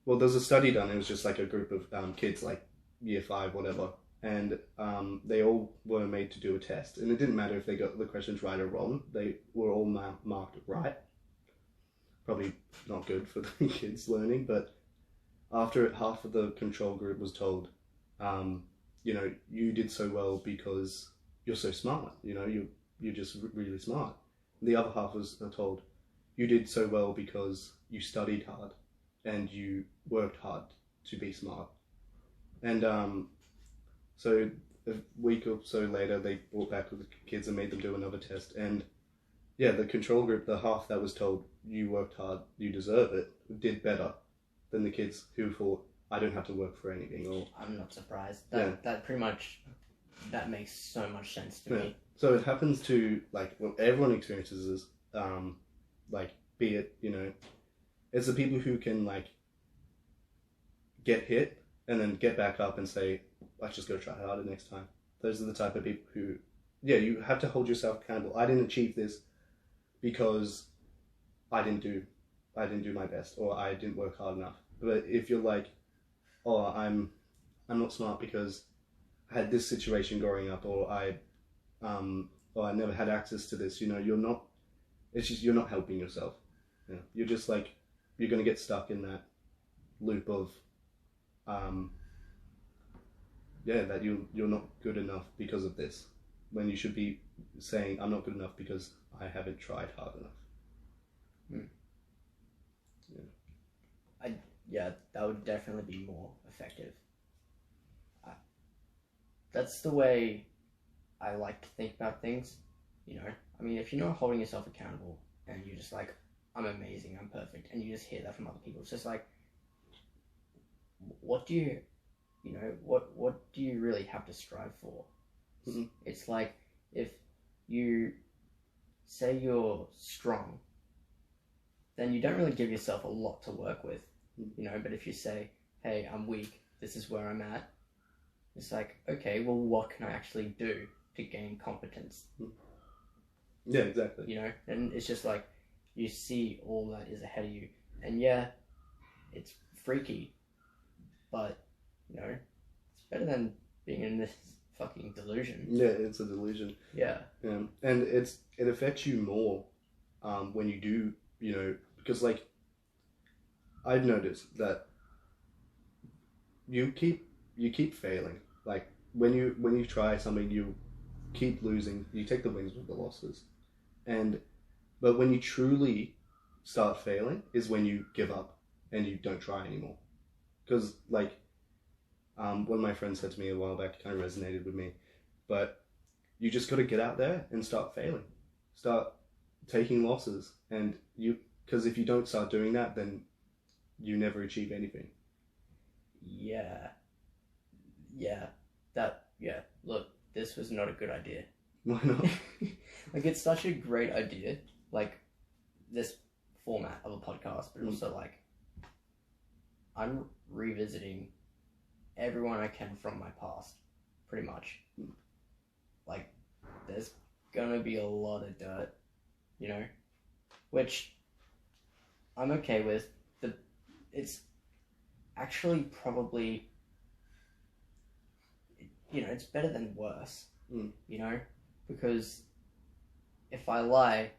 [SPEAKER 2] well, there's a study done. It was just like a group of kids, like year 5, whatever. And they all were made to do a test. And it didn't matter if they got the questions right or wrong. They were all marked right. Probably not good for the kids learning. But after it, half of the control group was told, you know, you did so well because you're so smart. You know, you're just really smart. The other half was told, you did so well because you studied hard and you worked hard to be smart. And so a week or so later, they brought back the kids and made them do another test. And yeah, the control group, the half that was told, you worked hard, you deserve it, did better than the kids who thought, I don't have to work for anything. Or
[SPEAKER 1] I'm not surprised. That pretty much, that makes so much sense to me.
[SPEAKER 2] So it happens to, like, well, everyone experiences this, like, be it, you know, it's the people who can, like, get hit and then get back up and say, let's just go try harder next time. Those are the type of people who, yeah, you have to hold yourself accountable. I didn't achieve this because I didn't do my best, or I didn't work hard enough. But if you're like, oh, I'm not smart because I had this situation growing up, or I never had access to this, you know, you're not helping yourself. You know, you're just like, you're going to get stuck in that loop of that you're not good enough because of this, when you should be saying I'm not good enough because I haven't tried hard enough.
[SPEAKER 1] Yeah, that would definitely be more effective. That's the way I like to think about things, you know. I mean, if you're not holding yourself accountable and you're just like, I'm amazing, I'm perfect, and you just hear that from other people, it's just like, what do you what do you really have to strive for?
[SPEAKER 2] Mm-hmm.
[SPEAKER 1] It's like, if you say you're strong, then you don't really give yourself a lot to work with, you know. But if you say, hey, I'm weak, this is where I'm at, it's like, okay, well, what can I actually do to gain competence?
[SPEAKER 2] Yeah, exactly.
[SPEAKER 1] You know, and it's just like, you see all that is ahead of you, and yeah, it's freaky, but, you know, it's better than being in this fucking delusion.
[SPEAKER 2] Yeah, it's a delusion.
[SPEAKER 1] Yeah.
[SPEAKER 2] And it affects you more when you do, you know, because like I've noticed that you keep failing. Like when you try something, you keep losing. You take the wins with the losses, but when you truly start failing is when you give up and you don't try anymore. Because like one of my friends said to me a while back, it kind of resonated with me, but you just got to get out there and start failing, start taking losses, and because if you don't start doing that, then you never achieve anything.
[SPEAKER 1] Look, this was not a good idea.
[SPEAKER 2] Why not?
[SPEAKER 1] Like, it's such a great idea, like this format of a podcast, but also like I'm revisiting everyone I can from my past, pretty much. Like, there's gonna be a lot of dirt, you know, which I'm okay with. It's actually probably, you know, it's better than worse, you know, because if I lie,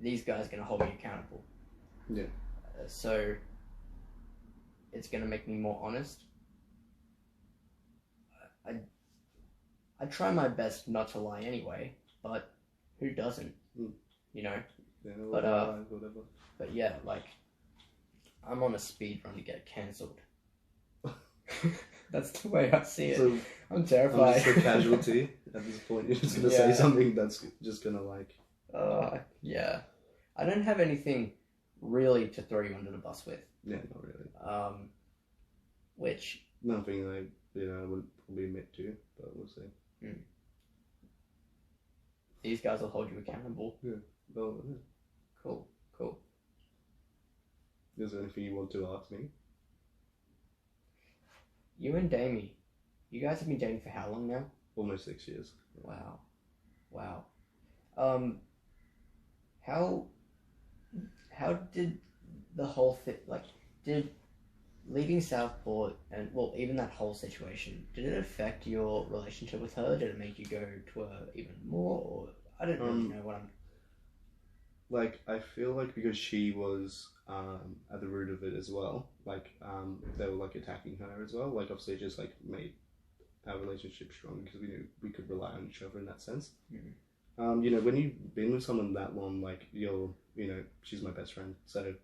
[SPEAKER 1] these guys are gonna hold me accountable.
[SPEAKER 2] Yeah.
[SPEAKER 1] So it's gonna make me more honest. I try my best not to lie anyway, but who doesn't? You know?
[SPEAKER 2] Yeah,
[SPEAKER 1] whatever. But yeah, like, I'm on a speed run to get cancelled. That's the way I see it.
[SPEAKER 2] So
[SPEAKER 1] I'm terrified.
[SPEAKER 2] I'm just a casualty at this point. You're just gonna say something that's just gonna like.
[SPEAKER 1] Yeah. I don't have anything really to throw you under the bus with.
[SPEAKER 2] Yeah, not really.
[SPEAKER 1] Which.
[SPEAKER 2] Nothing I wouldn't probably admit to, but we'll see.
[SPEAKER 1] These guys will hold you accountable.
[SPEAKER 2] Yeah. Well, yeah.
[SPEAKER 1] Cool.
[SPEAKER 2] Is there anything you want to ask me?
[SPEAKER 1] You and Damie, you guys have been dating for how long now?
[SPEAKER 2] Almost 6 years.
[SPEAKER 1] Wow. How did the whole thing, like, did leaving Southport and, well, even that whole situation, did it affect your relationship with her? Did it make you go to her even more? Or I don't really know what I'm...
[SPEAKER 2] Like, I feel like because she was at the root of it as well, like, they were, like, attacking her as well. Like, obviously it just, like, made our relationship strong because we knew we could rely on each other in that sense. You know, when you've been with someone that long, like, she's my best friend, so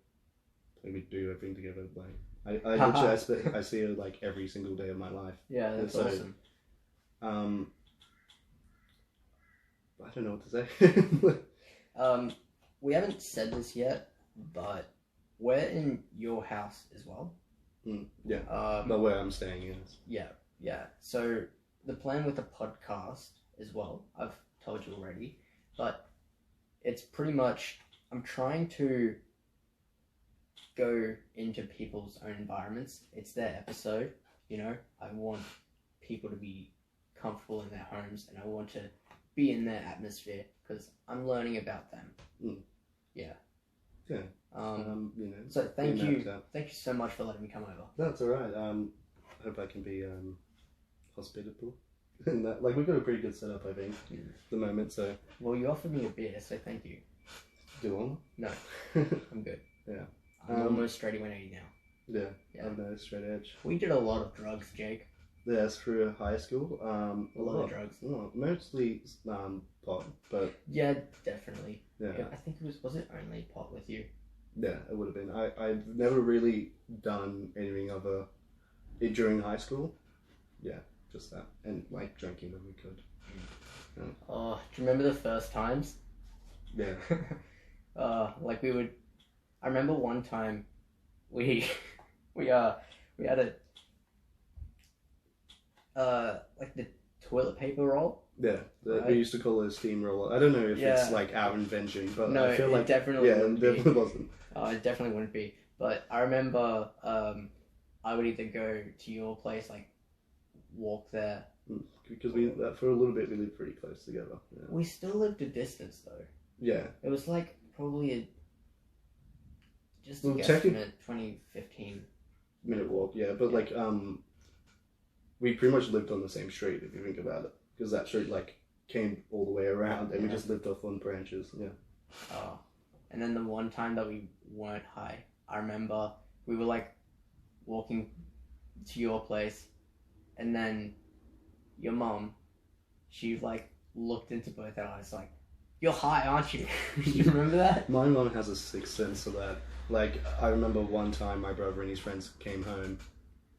[SPEAKER 2] we do everything together. Like, I literally, I see her, like, every single day of my life.
[SPEAKER 1] Yeah, that's awesome.
[SPEAKER 2] I don't know what to say.
[SPEAKER 1] We haven't said this yet, but we're in your house as well.
[SPEAKER 2] Yeah, but where I'm staying is.
[SPEAKER 1] Yeah. So the plan with the podcast as well, I've told you already, but it's pretty much, I'm trying to go into people's own environments. It's their episode, you know. I want people to be comfortable in their homes, and I want to be in their atmosphere because I'm learning about them. Yeah. So thank you so much for letting me come over.
[SPEAKER 2] That's all right. I hope I can be hospitable. And that, like, we've got a pretty good setup, I think, at the moment. So.
[SPEAKER 1] Well, you offered me a beer, so thank you.
[SPEAKER 2] Do you want?
[SPEAKER 1] No, I'm good.
[SPEAKER 2] Yeah.
[SPEAKER 1] I'm almost straight 180 now.
[SPEAKER 2] Yeah. I'm no straight edge.
[SPEAKER 1] We did a lot of drugs, Jake.
[SPEAKER 2] Yeah, through high school.
[SPEAKER 1] A lot of drugs.
[SPEAKER 2] Well, mostly pot, but
[SPEAKER 1] yeah, definitely.
[SPEAKER 2] yeah.
[SPEAKER 1] I think was it only pot with you?
[SPEAKER 2] Yeah, it would have been. I've never really done anything other during high school. Yeah, just that, and like drinking when we could. Yeah.
[SPEAKER 1] Oh, do you remember the first times?
[SPEAKER 2] Yeah.
[SPEAKER 1] Like we would. I remember one time, we had like the toilet paper roll.
[SPEAKER 2] Yeah,
[SPEAKER 1] right?
[SPEAKER 2] We used to call it a steamroller. I don't know if it's
[SPEAKER 1] Yeah.
[SPEAKER 2] like our invention, but
[SPEAKER 1] No,
[SPEAKER 2] I feel
[SPEAKER 1] it
[SPEAKER 2] like
[SPEAKER 1] definitely
[SPEAKER 2] it
[SPEAKER 1] wouldn't be.
[SPEAKER 2] definitely wasn't.
[SPEAKER 1] It definitely wouldn't be. But I remember I would either go to your place, like walk there.
[SPEAKER 2] Because we for a little bit we lived pretty close together. Yeah.
[SPEAKER 1] We still lived a distance though.
[SPEAKER 2] Yeah.
[SPEAKER 1] It was like probably just a
[SPEAKER 2] Well,
[SPEAKER 1] guesstimate 20-15
[SPEAKER 2] minute walk. Yeah, but like we pretty much lived on the same street if you think about it, because that street like came all the way around, and we just lived off on branches. Yeah.
[SPEAKER 1] Oh, and then the one time that we weren't high, I remember we were like walking to your place, and then your mum, she like looked into both our eyes like, "You're high, aren't you?" You remember that?
[SPEAKER 2] My mum has a sixth sense of that. Like, I remember one time my brother and his friends came home,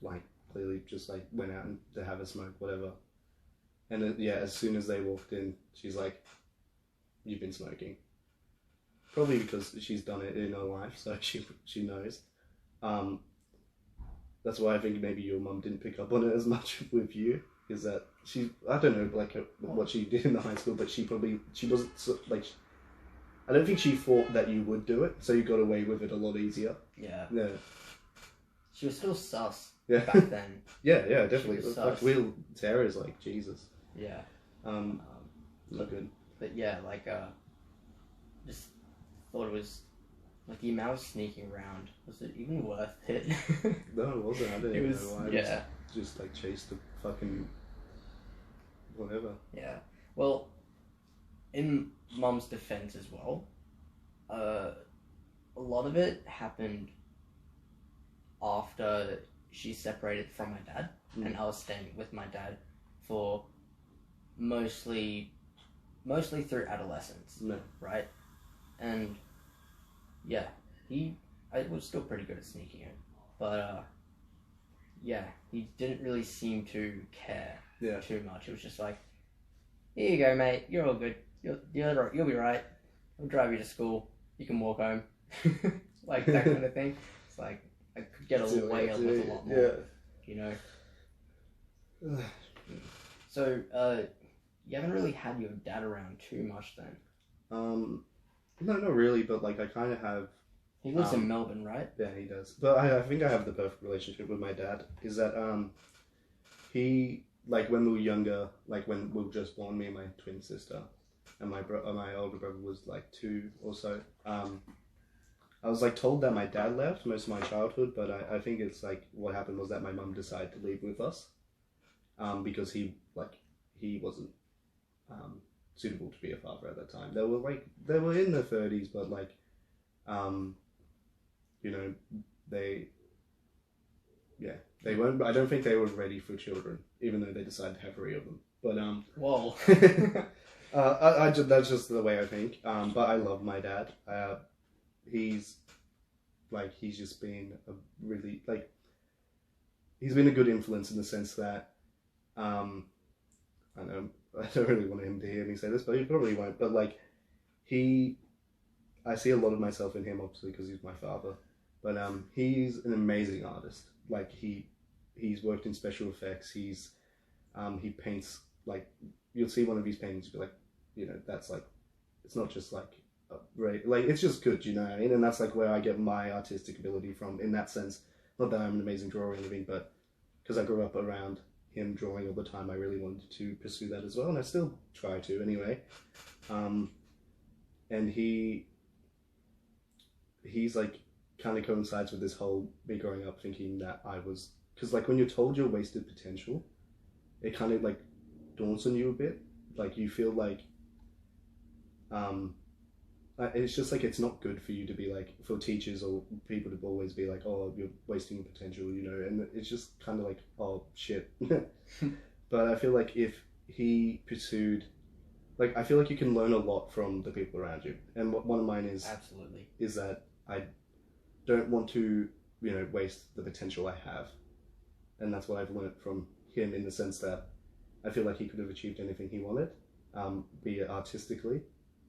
[SPEAKER 2] like clearly just like went out to have a smoke, whatever. And as soon as they walked in, she's like, "You've been smoking." Probably because she's done it in her life, so she knows. That's why I think maybe your mum didn't pick up on it as much with you, is that I don't know like what she did in the high school, but she wasn't like, I don't think she thought that you would do it, so you got away with it a lot easier.
[SPEAKER 1] Yeah.
[SPEAKER 2] Yeah.
[SPEAKER 1] She was still sus
[SPEAKER 2] Yeah.
[SPEAKER 1] back then.
[SPEAKER 2] Yeah, definitely.
[SPEAKER 1] She was
[SPEAKER 2] Like
[SPEAKER 1] sus.
[SPEAKER 2] Sarah's like Jesus.
[SPEAKER 1] Yeah.
[SPEAKER 2] Not good.
[SPEAKER 1] But yeah, like just thought it was like the amount of sneaking around. Was it even worth it?
[SPEAKER 2] No, it wasn't. I didn't even know why.
[SPEAKER 1] Yeah.
[SPEAKER 2] Just like chased the fucking whatever.
[SPEAKER 1] Yeah. Well, in Mum's defense as well, a lot of it happened after she separated from my dad, and I was staying with my dad for mostly through adolescence.
[SPEAKER 2] No.
[SPEAKER 1] Right? And yeah, I was still pretty good at sneaking in, but yeah, he didn't really seem to care too much. It was just like, "Here you go, mate. You're all good. You'll be right. I'll drive you to school. You can walk home." Like that kind of thing. It's like I could get away with a lot more. You know. So you haven't really had your dad around too much then.
[SPEAKER 2] No, not really, but like I kind of have.
[SPEAKER 1] He lives in Melbourne, right?
[SPEAKER 2] Yeah, he does. But I think I have the perfect relationship with my dad. Is that he, like when we were younger, like when we were just born, me and my twin sister, and my older brother was like 2 or so. I was like told that my dad left most of my childhood, but I think it's like what happened was that my mum decided to leave with us, because he wasn't suitable to be a father at that time. They were in their 30s, but like, you know, they weren't. I don't think they were ready for children, even though they decided to have 3 of them. But
[SPEAKER 1] whoa.
[SPEAKER 2] that's just the way I think. But I love my dad. He's just been a really he's been a good influence in the sense that I know I don't really want him to hear me say this, but he probably won't. But like I see a lot of myself in him, obviously, because he's my father. But he's an amazing artist. Like he's worked in special effects. He paints, like you'll see one of his paintings, you'll be like, you know, that's like, it's not just like it's just good, you know what I mean? And that's like where I get my artistic ability from, in that sense. Not that I'm an amazing drawer or anything, but because I grew up around him drawing all the time, I really wanted to pursue that as well, and I still try to anyway. And he's like kind of coincides with this whole me growing up thinking that I was, because like when you're told your wasted potential, it kind of like dawns on you a bit. Like you feel like it's just like it's not good for you to be like, for teachers or people to always be like, oh, you're wasting your potential, you know, and it's just kind of like, oh shit. But I feel like if he pursued, like, I feel like you can learn a lot from the people around you, and one of mine is
[SPEAKER 1] Absolutely.
[SPEAKER 2] is that I don't want to, you know, waste the potential I have, and that's what I've learned from him, in the sense that I feel like he could have achieved anything he wanted, be it artistically,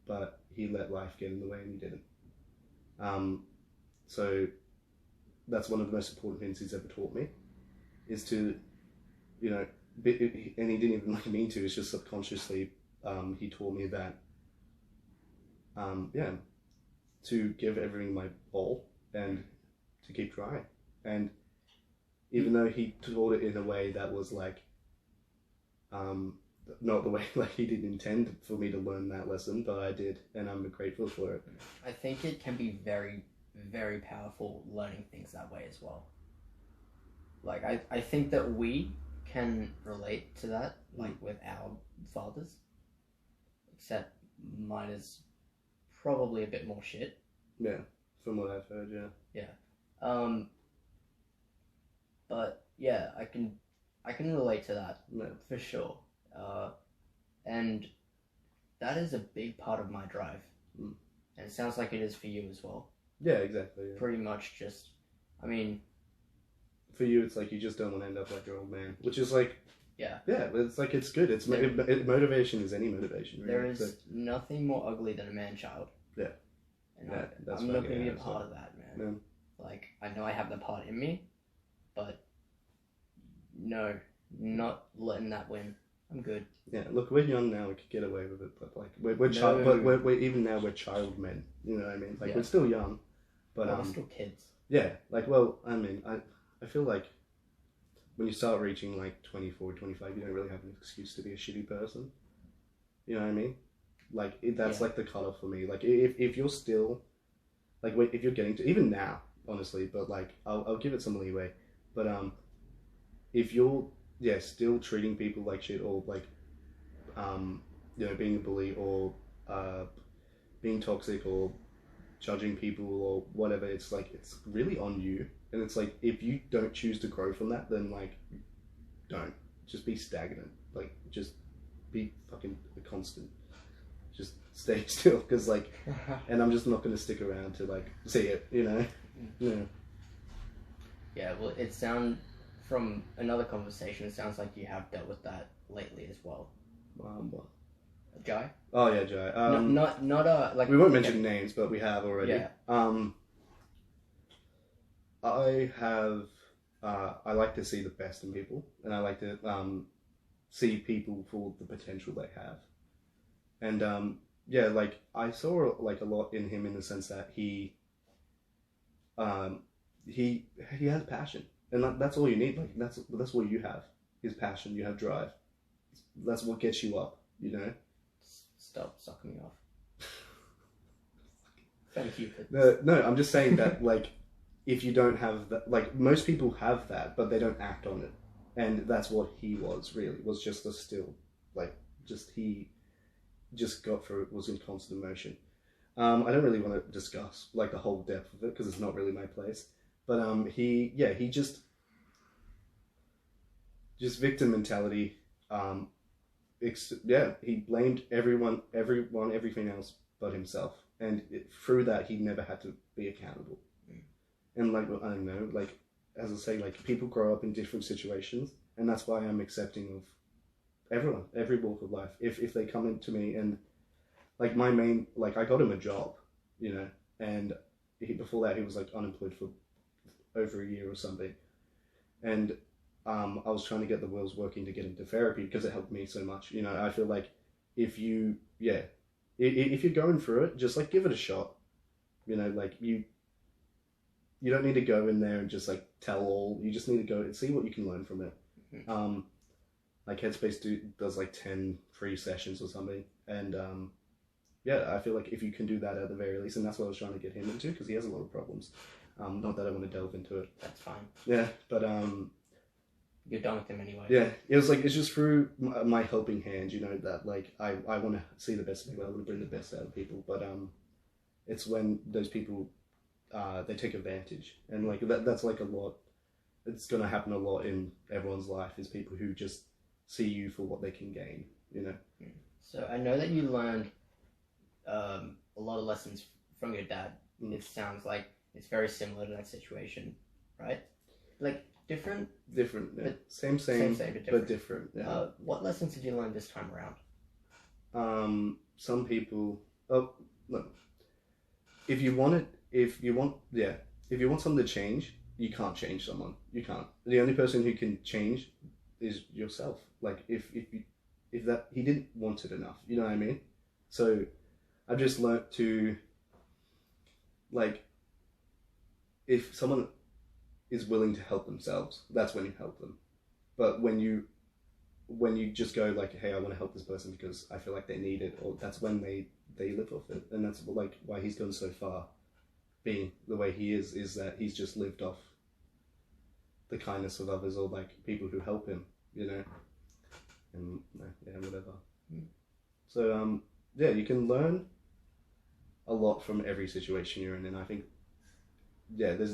[SPEAKER 2] but he let life get in the way and he didn't. So that's one of the most important things he's ever taught me, is to, you know, and he didn't even like mean to, it's just subconsciously, he taught me that, yeah, to give everything my all and to keep trying. And even though he taught it in a way that was like, not the way like he didn't intend for me to learn that lesson, but I did, and I'm grateful for it.
[SPEAKER 1] I think it can be very, very powerful learning things that way as well. Like, I think that we can relate to that, like, with our fathers, except mine is probably a bit more shit.
[SPEAKER 2] Yeah, from what I've heard, yeah.
[SPEAKER 1] Yeah. But yeah, I can relate to that, for sure. And that is a big part of my drive. And it sounds like it is for you as well.
[SPEAKER 2] Yeah, exactly. Yeah.
[SPEAKER 1] Pretty much just, I mean...
[SPEAKER 2] For you, it's like you just don't want to end up like your old man, which is like...
[SPEAKER 1] Yeah.
[SPEAKER 2] Yeah, it's like, it's good. It's motivation is any motivation, really.
[SPEAKER 1] There is nothing more ugly than a man-child.
[SPEAKER 2] Yeah.
[SPEAKER 1] And
[SPEAKER 2] yeah,
[SPEAKER 1] I'm not going to be a part of that, man. No. Like, I know I have the part in me, but no, not letting that win. I'm good.
[SPEAKER 2] Yeah, look, we're young now, we could get away with it, but like we're even now we're child men. You know what I mean? Like, we're still young, but
[SPEAKER 1] we're still kids.
[SPEAKER 2] Yeah, like, well, I mean, I feel like when you start reaching like 24, 25, you don't really have an excuse to be a shitty person. You know what I mean? Like, that's like the cutoff for me. Like, if you're still, like, if you're getting to, even now, honestly, but like, I'll give it some leeway, but if you're still treating people like shit, or like, you know, being a bully, or being toxic, or judging people, or whatever, it's like, it's really on you. And it's like, if you don't choose to grow from that, then like, don't. Just be stagnant. Like, just be fucking constant. Just stay still, because like, and I'm just not going to stick around to like see it, you know? Yeah.
[SPEAKER 1] Yeah, well, it sounds, from another conversation, it sounds like you have dealt with that lately as well.
[SPEAKER 2] What?
[SPEAKER 1] Jai?
[SPEAKER 2] Oh yeah, Jai.
[SPEAKER 1] Not like,
[SPEAKER 2] we won't mention names, but we have already.
[SPEAKER 1] Yeah.
[SPEAKER 2] I have. I like to see the best in people, and I like to see people for the potential they have. And yeah, like, I saw like a lot in him, in the sense that he has passion, and that's all you need. Like, that's what you have, is passion. You have drive. That's what gets you up, you know.
[SPEAKER 1] Stop sucking me off. Thank you.
[SPEAKER 2] No, I'm just saying that, like, if you don't have that, like, most people have that, but they don't act on it, and that's what he was just a still, like, he just got through it, was in constant motion. I don't really want to discuss like the whole depth of it, because it's not really my place, but he just victim mentality. He blamed everything else but himself, and through that he never had to be accountable. And like, I don't know, like, as I say, like, people grow up in different situations, and that's why I'm accepting of everyone, every walk of life. If they come into me, and like, my main, like, I got him a job, you know, and before that he was like unemployed for over a year or something, and I was trying to get the wheels working to get into therapy, because it helped me so much. You know, I feel like if you're going through it, just like, give it a shot. You know, like, you don't need to go in there and just like tell all. You just need to go and see what you can learn from it. Mm-hmm. Like, Headspace does like 10 free sessions or something, and I feel like if you can do that at the very least, and that's what I was trying to get him into, because he has a lot of problems. Not that I want to delve into it.
[SPEAKER 1] That's fine.
[SPEAKER 2] Yeah, but
[SPEAKER 1] you're done with him anyway.
[SPEAKER 2] Yeah, it's just through my helping hand, you know, that like I want to see the best of people. I want to bring the best out of people, but It's when those people they take advantage, and like that's like a lot. It's gonna happen a lot in everyone's life is people who just see you for what they can gain, you know.
[SPEAKER 1] So I know that you learned a lot of lessons from your dad. It sounds like it's very similar to that situation, right? Like different,
[SPEAKER 2] yeah. But same, but different. Yeah.
[SPEAKER 1] What lessons did you learn this time around?
[SPEAKER 2] Some people. Oh, look. If you want something to change, you can't change someone. You can't. The only person who can change is yourself. Like if that he didn't want it enough, you know what I mean? So I've just learnt to, like, if someone is willing to help themselves, that's when you help them. But when you just go like, hey, I want to help this person because I feel like they need it, or that's when they live off it. And that's like why he's gone so far being the way he is that he's just lived off the kindness of others, or like people who help him, you know, and yeah, whatever. So yeah, you can learn a lot from every situation you're in, and I think that's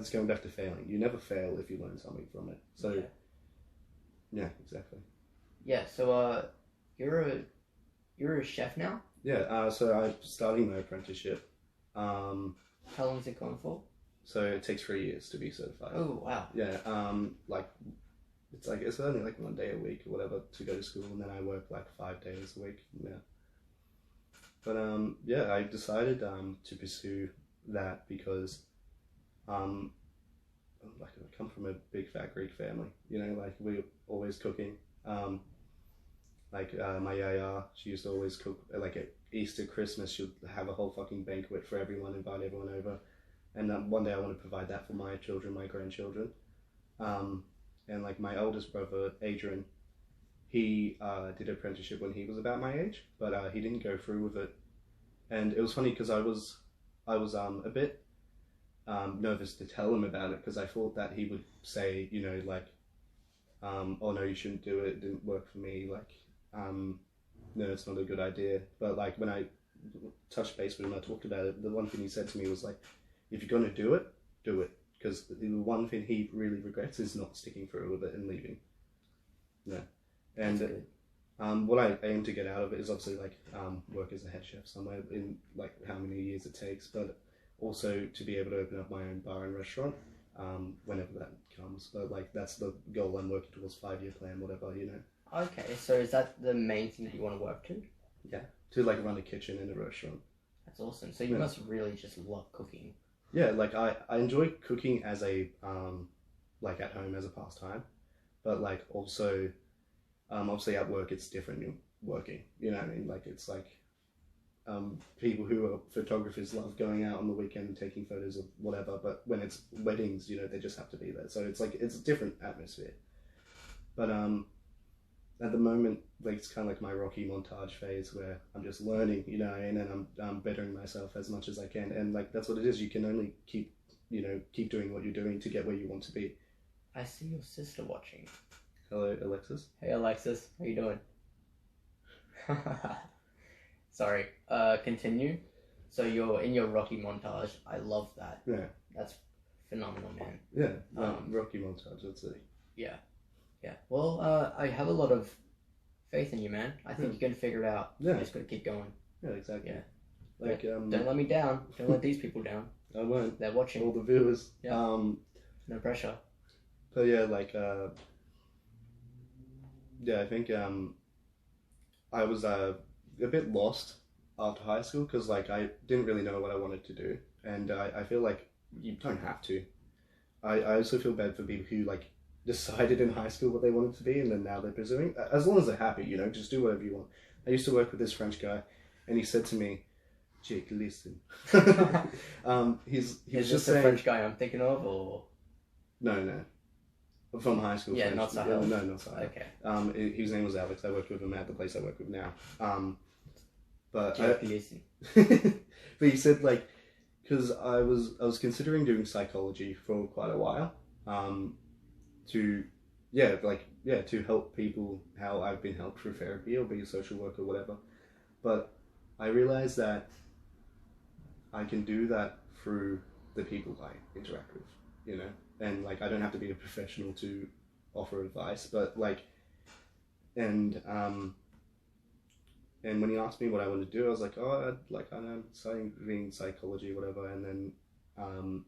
[SPEAKER 2] going back to failing. You never fail if you learn something from it. So yeah, exactly.
[SPEAKER 1] Yeah. So you're a chef now?
[SPEAKER 2] Yeah. So I'm starting my apprenticeship.
[SPEAKER 1] How long is it going for?
[SPEAKER 2] So it takes 3 years to be certified.
[SPEAKER 1] Oh wow.
[SPEAKER 2] Yeah. It's only like 1 day a week or whatever to go to school, and then I work like 5 days a week. Yeah. But yeah, I decided to pursue that because like I come from a big fat Greek family, you know, like we're always cooking. My yaya, she used to always cook, like at Easter, Christmas, she'd have a whole fucking banquet for everyone, invite everyone over. And one day I want to provide that for my children, my grandchildren. And like my oldest brother, Adrian, he did an apprenticeship when he was about my age, but he didn't go through with it. And it was funny because I was a bit nervous to tell him about it because I thought that he would say, you know, like, oh no, you shouldn't do it. It didn't work for me. Like, no, it's not a good idea. But like when I touched base with him, I talked about it. The one thing he said to me was like, if you're gonna do it, do it. Because the one thing he really regrets is not sticking through with it and leaving. Yeah, and what I aim to get out of it is obviously like work as a head chef somewhere in like how many years it takes, but also to be able to open up my own bar and restaurant whenever that comes. But like that's the goal I'm working towards, 5-year plan, whatever, you know.
[SPEAKER 1] Okay, so is that the main thing that you want to work to?
[SPEAKER 2] Yeah, to like run a kitchen in a restaurant.
[SPEAKER 1] That's awesome. So you must really just love cooking.
[SPEAKER 2] Yeah, like I enjoy cooking as a like at home as a pastime, but like also obviously at work it's different. You're working, you know what I mean? Like it's like people who are photographers love going out on the weekend and taking photos of whatever, but when it's weddings, you know, they just have to be there. So it's like it's a different atmosphere. But at the moment, like it's kind of like my Rocky montage phase where I'm just learning, you know, and I'm bettering myself as much as I can, and like that's what it is. You can only keep doing what you're doing to get where you want to be.
[SPEAKER 1] I see your sister watching.
[SPEAKER 2] Hello, Alexis.
[SPEAKER 1] Hey, Alexis, how you doing? Sorry. Continue. So you're in your Rocky montage. I love that.
[SPEAKER 2] Yeah.
[SPEAKER 1] That's phenomenal, man.
[SPEAKER 2] Yeah. Rocky montage. That's it.
[SPEAKER 1] Yeah. Yeah. Well, I have a lot of faith in you, man. I think you're gonna figure it out.
[SPEAKER 2] Yeah.
[SPEAKER 1] You're just gonna keep going.
[SPEAKER 2] Yeah, exactly.
[SPEAKER 1] Yeah.
[SPEAKER 2] Like
[SPEAKER 1] don't let me down. Don't let these people down.
[SPEAKER 2] I won't.
[SPEAKER 1] They're watching.
[SPEAKER 2] All the viewers.
[SPEAKER 1] Yeah. No pressure.
[SPEAKER 2] But yeah, like yeah, I think I was a bit lost after high school because like I didn't really know what I wanted to do, and I feel like you don't have to. I also feel bad for people who like decided in high school what they wanted to be and then now they're pursuing. As long as they're happy, you know, just do whatever you want. I used to work with this French guy, and he said to me, "Jake, listen." He's just saying,
[SPEAKER 1] the French guy I'm thinking of, or
[SPEAKER 2] no, from high school.
[SPEAKER 1] Yeah,
[SPEAKER 2] French.
[SPEAKER 1] not Sahel.
[SPEAKER 2] No, not Sahel.
[SPEAKER 1] Okay.
[SPEAKER 2] His name was Alex. I worked with him at the place I work with now. But
[SPEAKER 1] Jake, listen.
[SPEAKER 2] but he said like, because I was considering doing psychology for quite a while, to help people how I've been helped through therapy or be a social worker or whatever. But I realized that I can do that through the people I interact with, you know, and like I don't have to be a professional to offer advice, but like, and when he asked me what I wanted to do, I was like, oh, I'm studying psychology, whatever, and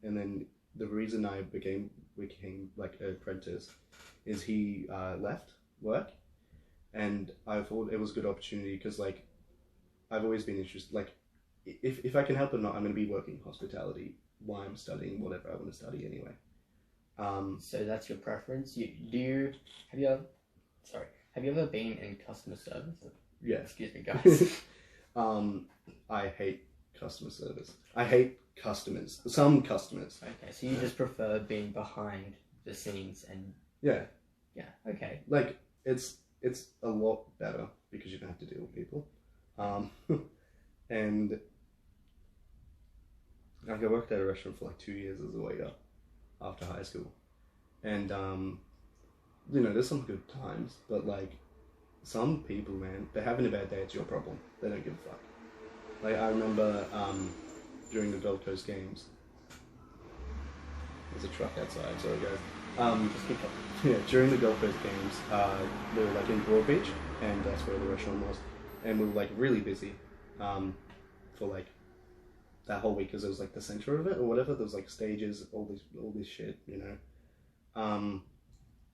[SPEAKER 2] then the reason I became like an apprentice is he left work, and I thought it was a good opportunity because like I've always been interested, like if I can help or not, I'm going to be working hospitality while I'm studying whatever I want to study anyway.
[SPEAKER 1] So that's your preference. Have you ever been in customer service?
[SPEAKER 2] Yeah.
[SPEAKER 1] Excuse me, guys.
[SPEAKER 2] I hate customer service. I hate customers. Some customers.
[SPEAKER 1] Okay, so you just prefer being behind the scenes and...
[SPEAKER 2] Yeah.
[SPEAKER 1] Yeah, okay.
[SPEAKER 2] Like, it's a lot better because you don't have to deal with people. And like I worked at a restaurant for like 2 years as a waiter after high school. And, you know, there's some good times, but like, some people, man, they're having a bad day, it's your problem. They don't give a fuck. Like, I remember during the Gold Coast games, there's a truck outside, sorry guys.
[SPEAKER 1] Just keep talking.
[SPEAKER 2] Yeah, during the Gold Coast games, we were like in Broadbeach, and that's where the restaurant was, and we were like really busy for like that whole week because it was like the center of it or whatever. There was like stages, all this shit, you know.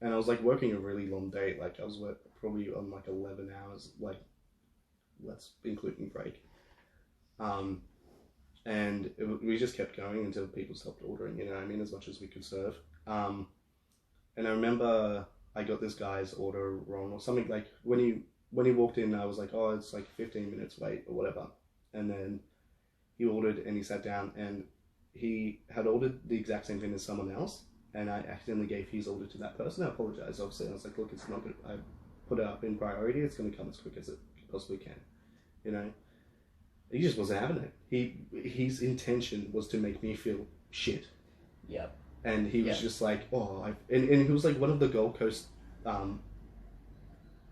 [SPEAKER 2] And I was like working a really long day. Like I was probably on like 11 hours, like that's including break. And we just kept going until people stopped ordering, you know what I mean, as much as we could serve. And I remember I got this guy's order wrong or something. Like when he walked in, I was like, oh, it's like 15 minutes wait or whatever. And then he ordered and he sat down and he had ordered the exact same thing as someone else. And I accidentally gave his order to that person. I apologized, obviously. I was like, look, it's not good. I put it up in priority. It's going to come as quick as it possibly can, you know. He just wasn't having it. His intention was to make me feel shit.
[SPEAKER 1] Yep.
[SPEAKER 2] And he was just like, oh, and he was like one of the Gold Coast, what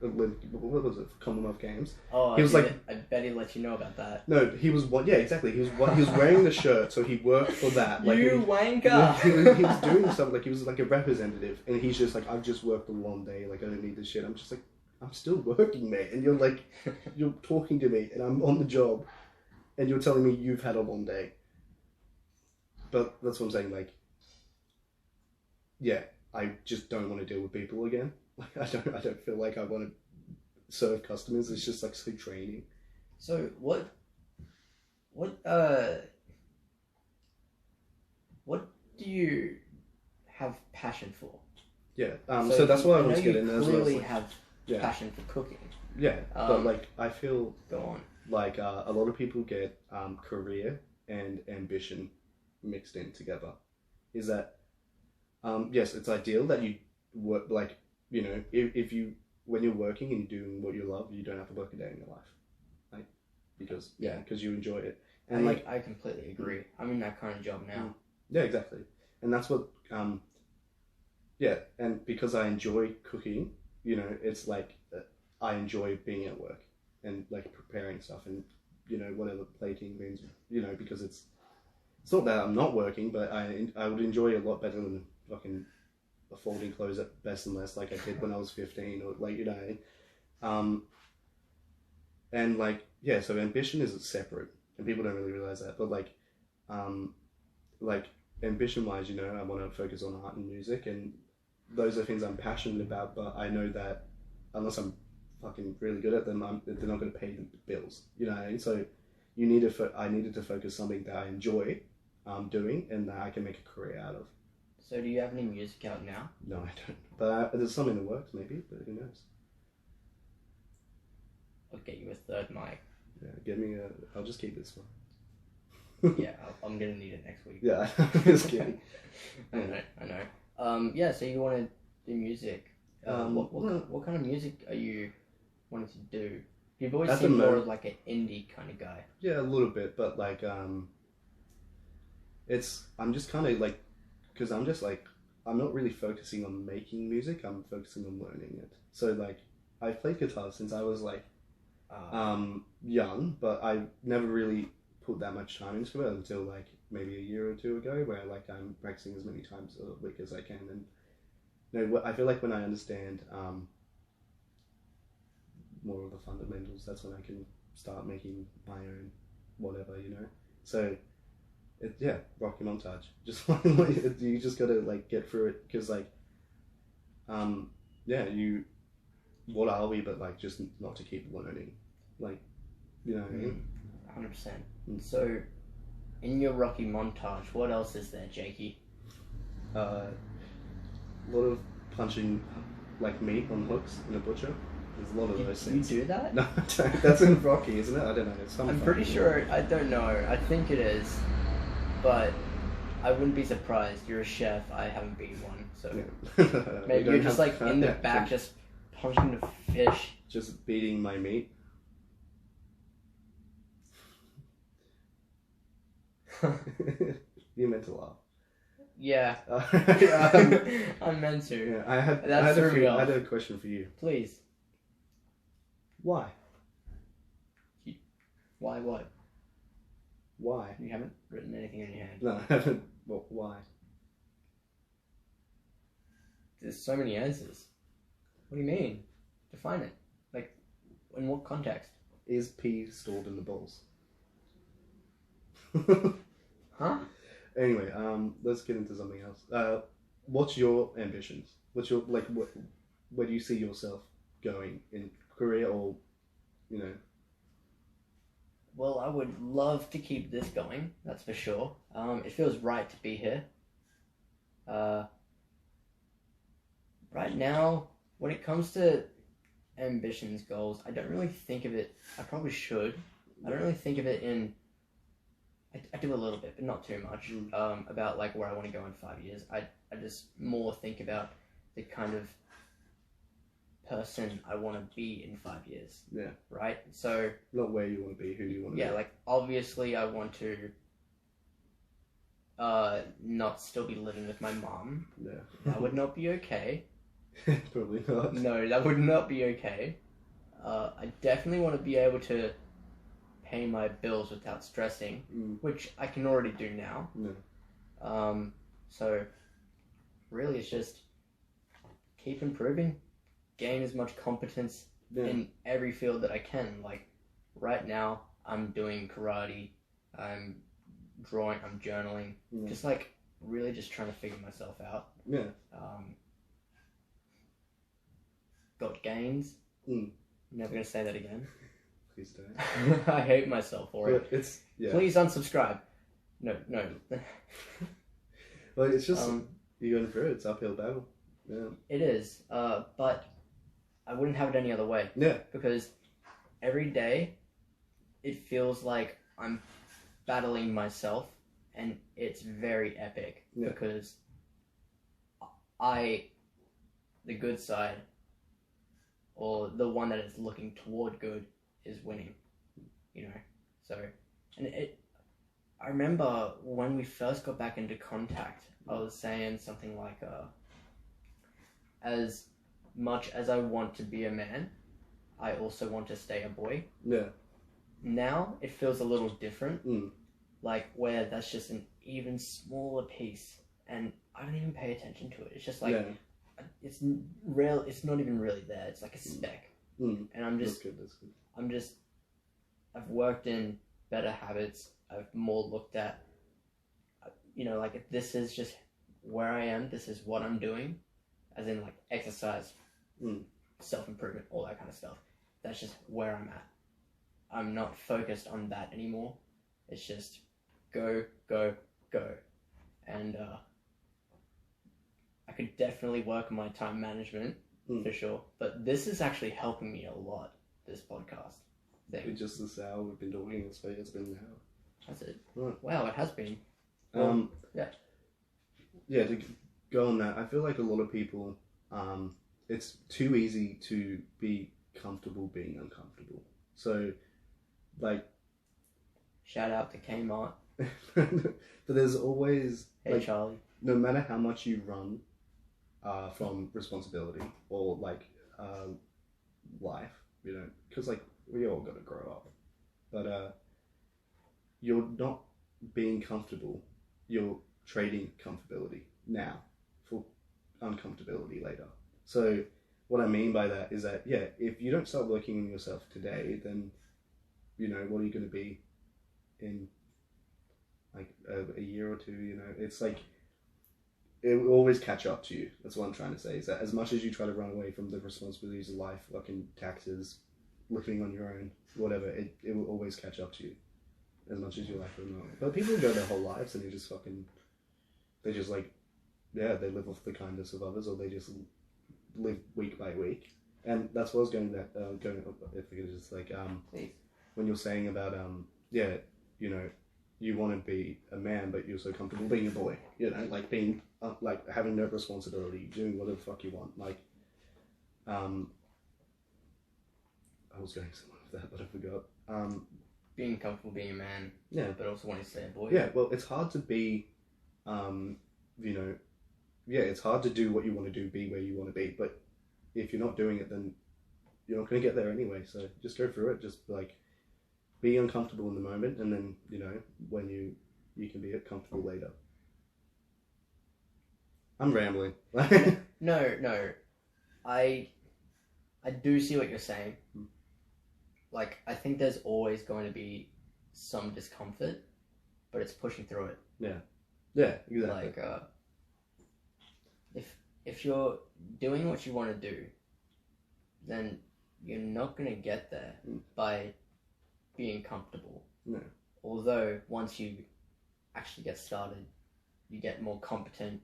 [SPEAKER 2] was it, Commonwealth Games.
[SPEAKER 1] Oh,
[SPEAKER 2] he was like,
[SPEAKER 1] I bet he let you know about that.
[SPEAKER 2] No, he was yeah, exactly. He was wearing the shirt, so he worked for that. Like,
[SPEAKER 1] you wanker.
[SPEAKER 2] He was doing something, like he was like a representative, and he's just like, I've just worked a long day, like I don't need this shit. I'm just like, I'm still working, mate, and you're like, you're talking to me, and I'm on the job, and you're telling me you've had a long day. But that's what I'm saying, like, yeah, I just don't want to deal with people again. Like, I don't feel like I want to serve customers. It's just like so draining.
[SPEAKER 1] So what do you have passion for?
[SPEAKER 2] Yeah. So that's what I was getting as well.
[SPEAKER 1] You clearly have passion for cooking.
[SPEAKER 2] Yeah, but like I feel
[SPEAKER 1] go on.
[SPEAKER 2] Like a lot of people get career and ambition mixed in together. Is that yes, it's ideal that you work, like, you know, if you, when you're working and you're doing what you love, you don't have to work a day in your life, like, because you enjoy it. And
[SPEAKER 1] I completely agree. I'm in that kind of job now.
[SPEAKER 2] Yeah, exactly. And that's what and because I enjoy cooking, you know, it's like I enjoy being at work and like preparing stuff and, you know, whatever plating means, you know, because it's not that I'm not working, but I would enjoy it a lot better than fucking folding clothes at Best and Less like I did when I was 15, or like, you know. And like, yeah, so ambition is separate and people don't really realize that, but like ambition wise, you know, I want to focus on art and music, and those are things I'm passionate about, but I know that unless I'm fucking really good at them, they're not going to pay the bills, you know what I mean? So I needed to focus something that I enjoy doing and that I can make a career out of.
[SPEAKER 1] So do you have any music out now?
[SPEAKER 2] No, I don't. But there's some in the works, maybe, but who knows?
[SPEAKER 1] I'll get you a third mic.
[SPEAKER 2] Yeah, I'll just keep this one.
[SPEAKER 1] Yeah, I'm going to need it next week.
[SPEAKER 2] Yeah, just kidding.
[SPEAKER 1] I know. Yeah, so you want to do music. What kind of music are you wanting to do? You've always seemed more of like an indie kind of guy.
[SPEAKER 2] Yeah, a little bit, but like, I'm just kind of like, because I'm just like, I'm not really focusing on making music, I'm focusing on learning it. So like, I've played guitar since I was like, young, but I never really put that much time into it until like maybe a year or two ago, where like I'm practicing as many times a week as I can, and you know, I feel like when I understand more of the fundamentals, that's when I can start making my own whatever, you know. So rocky montage. Just you just gotta like get through it, because like what are we, but like just not to keep learning, like, you know what I mean?
[SPEAKER 1] 100%. So, in your Rocky montage, what else is there, Jakey?
[SPEAKER 2] A lot of punching like meat on hooks in a butcher. There's a lot of those things.
[SPEAKER 1] You do that?
[SPEAKER 2] No, I don't. That's in Rocky, isn't it? I don't know. It's
[SPEAKER 1] I'm pretty sure. I don't know. I think it is, but I wouldn't be surprised. You're a chef. I haven't been one, so maybe you're just like in the back, just punching the fish.
[SPEAKER 2] Just beating my meat. You meant to laugh.
[SPEAKER 1] Yeah. I meant to.
[SPEAKER 2] Yeah, I had a question for you.
[SPEAKER 1] Please.
[SPEAKER 2] Why?
[SPEAKER 1] Why what?
[SPEAKER 2] Why?
[SPEAKER 1] You haven't written anything on your hand.
[SPEAKER 2] No, I haven't. Well, why?
[SPEAKER 1] There's so many answers. What do you mean? Define it. Like, in what context?
[SPEAKER 2] Is pee stored in the balls?
[SPEAKER 1] Huh?
[SPEAKER 2] Anyway, let's get into something else. What's your ambitions? What's your, like, where do you see yourself going in career, or, you know?
[SPEAKER 1] Well, I would love to keep this going, that's for sure. It feels right to be here. Right now, when it comes to ambitions, goals, I don't really think of it, I probably should. I don't really think of it in, I do a little bit, but not too much, about like where I want to go in 5 years. I just more think about the kind of person I want to be in 5 years.
[SPEAKER 2] Yeah.
[SPEAKER 1] Right? So...
[SPEAKER 2] Not where you want to be, who do you want to be?
[SPEAKER 1] Yeah, like, obviously I want to not still be living with my mom.
[SPEAKER 2] Yeah.
[SPEAKER 1] That would not be okay.
[SPEAKER 2] Probably not.
[SPEAKER 1] No, that would not be okay. I definitely want to be able to pay my bills without stressing, which I can already do now.
[SPEAKER 2] Yeah.
[SPEAKER 1] So, really it's just keep improving, gain as much competence in every field that I can. Like, right now, I'm doing karate, I'm drawing, I'm journaling, just like, really just trying to figure myself out.
[SPEAKER 2] Yeah.
[SPEAKER 1] Got gains. I'm never going to say that again.
[SPEAKER 2] Please don't.
[SPEAKER 1] I hate myself for it. Please unsubscribe. No.
[SPEAKER 2] Well, it's just, you're going through it. It's uphill battle. Yeah.
[SPEAKER 1] It is. But I wouldn't have it any other way.
[SPEAKER 2] Yeah.
[SPEAKER 1] Because every day, it feels like I'm battling myself, and it's very epic.
[SPEAKER 2] Yeah.
[SPEAKER 1] Because the good side, or the one that is looking toward good, is winning, you know. So, and I remember when we first got back into contact, I was saying something like, as much as I want to be a man, I also want to stay a boy.
[SPEAKER 2] Yeah.
[SPEAKER 1] Now it feels a little different, like where that's just an even smaller piece, and I don't even pay attention to it. It's just like it's real. It's not even really there. It's like a speck, and I'm just.
[SPEAKER 2] That's good.
[SPEAKER 1] I've worked in better habits. I've more looked at, you know, like, if this is just where I am, this is what I'm doing, as in like exercise, self-improvement, all that kind of stuff. That's just where I'm at. I'm not focused on that anymore. It's just go, go, go. And I could definitely work on my time management, for sure. But this is actually helping me a lot, this podcast thing.
[SPEAKER 2] It's just this hour we've been talking, it's been an hour.
[SPEAKER 1] That's it.
[SPEAKER 2] Right.
[SPEAKER 1] Wow, it has been.
[SPEAKER 2] Yeah, to go on that, I feel like a lot of people, it's too easy to be comfortable being uncomfortable. So, like...
[SPEAKER 1] Shout out to Kmart.
[SPEAKER 2] But there's always...
[SPEAKER 1] Hey,
[SPEAKER 2] like,
[SPEAKER 1] Charlie.
[SPEAKER 2] No matter how much you run from responsibility or, like, life, you know, because, like, we all got to grow up. But you're not being comfortable. You're trading comfortability now for uncomfortability later. So what I mean by that is that, yeah, if you don't start working on yourself today, then, you know, what are you going to be in like a year or two? You know, it's like, it will always catch up to you. That's what I'm trying to say, is that as much as you try to run away from the responsibilities of life, fucking taxes, living on your own, whatever, it will always catch up to you, as much as you like it or not. But people go their whole lives and they just like, yeah, they live off the kindness of others, or they just live week by week. And that's what I was going if we could just like, when you're saying about, yeah, you know, you want to be a man, but you're so comfortable being a boy, you know, like being, like having no responsibility, doing whatever the fuck you want. Like, I was going somewhere with that, but I forgot.
[SPEAKER 1] Being comfortable being a man,
[SPEAKER 2] yeah,
[SPEAKER 1] but also wanting to stay a boy.
[SPEAKER 2] Yeah, well, it's hard to be, you know, yeah, it's hard to do what you want to do, be where you want to be, but if you're not doing it, then you're not going to get there anyway, so just go through it, just like, be uncomfortable in the moment, and then, you know, when you can be comfortable later. I'm rambling.
[SPEAKER 1] No. I do see what you're saying. Like, I think there's always going to be some discomfort, but it's pushing through it.
[SPEAKER 2] Yeah, exactly.
[SPEAKER 1] Like, if you're doing what you want to do, then you're not going to get there by being comfortable.
[SPEAKER 2] No.
[SPEAKER 1] Although once you actually get started, you get more competent,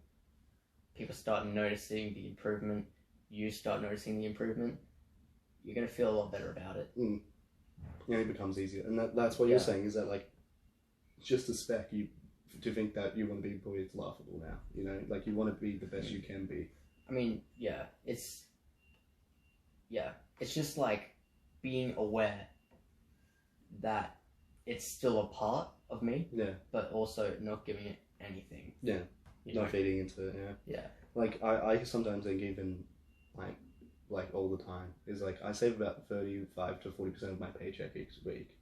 [SPEAKER 1] people start noticing the improvement, you start noticing the improvement, you're going to feel a lot better about it.
[SPEAKER 2] Yeah, it becomes easier. And that's what you're saying, is that, like, just a spec, to think that you want to be a boy, it's laughable now, you know? Like, you want to be the best you can be.
[SPEAKER 1] I mean, it's just like being aware that it's still a part of me, but also not giving it anything.
[SPEAKER 2] Yeah, not feeding into it,
[SPEAKER 1] Yeah.
[SPEAKER 2] Like, I sometimes think, even, like all the time, is like, I save about 35 to 40% of my paycheck each week.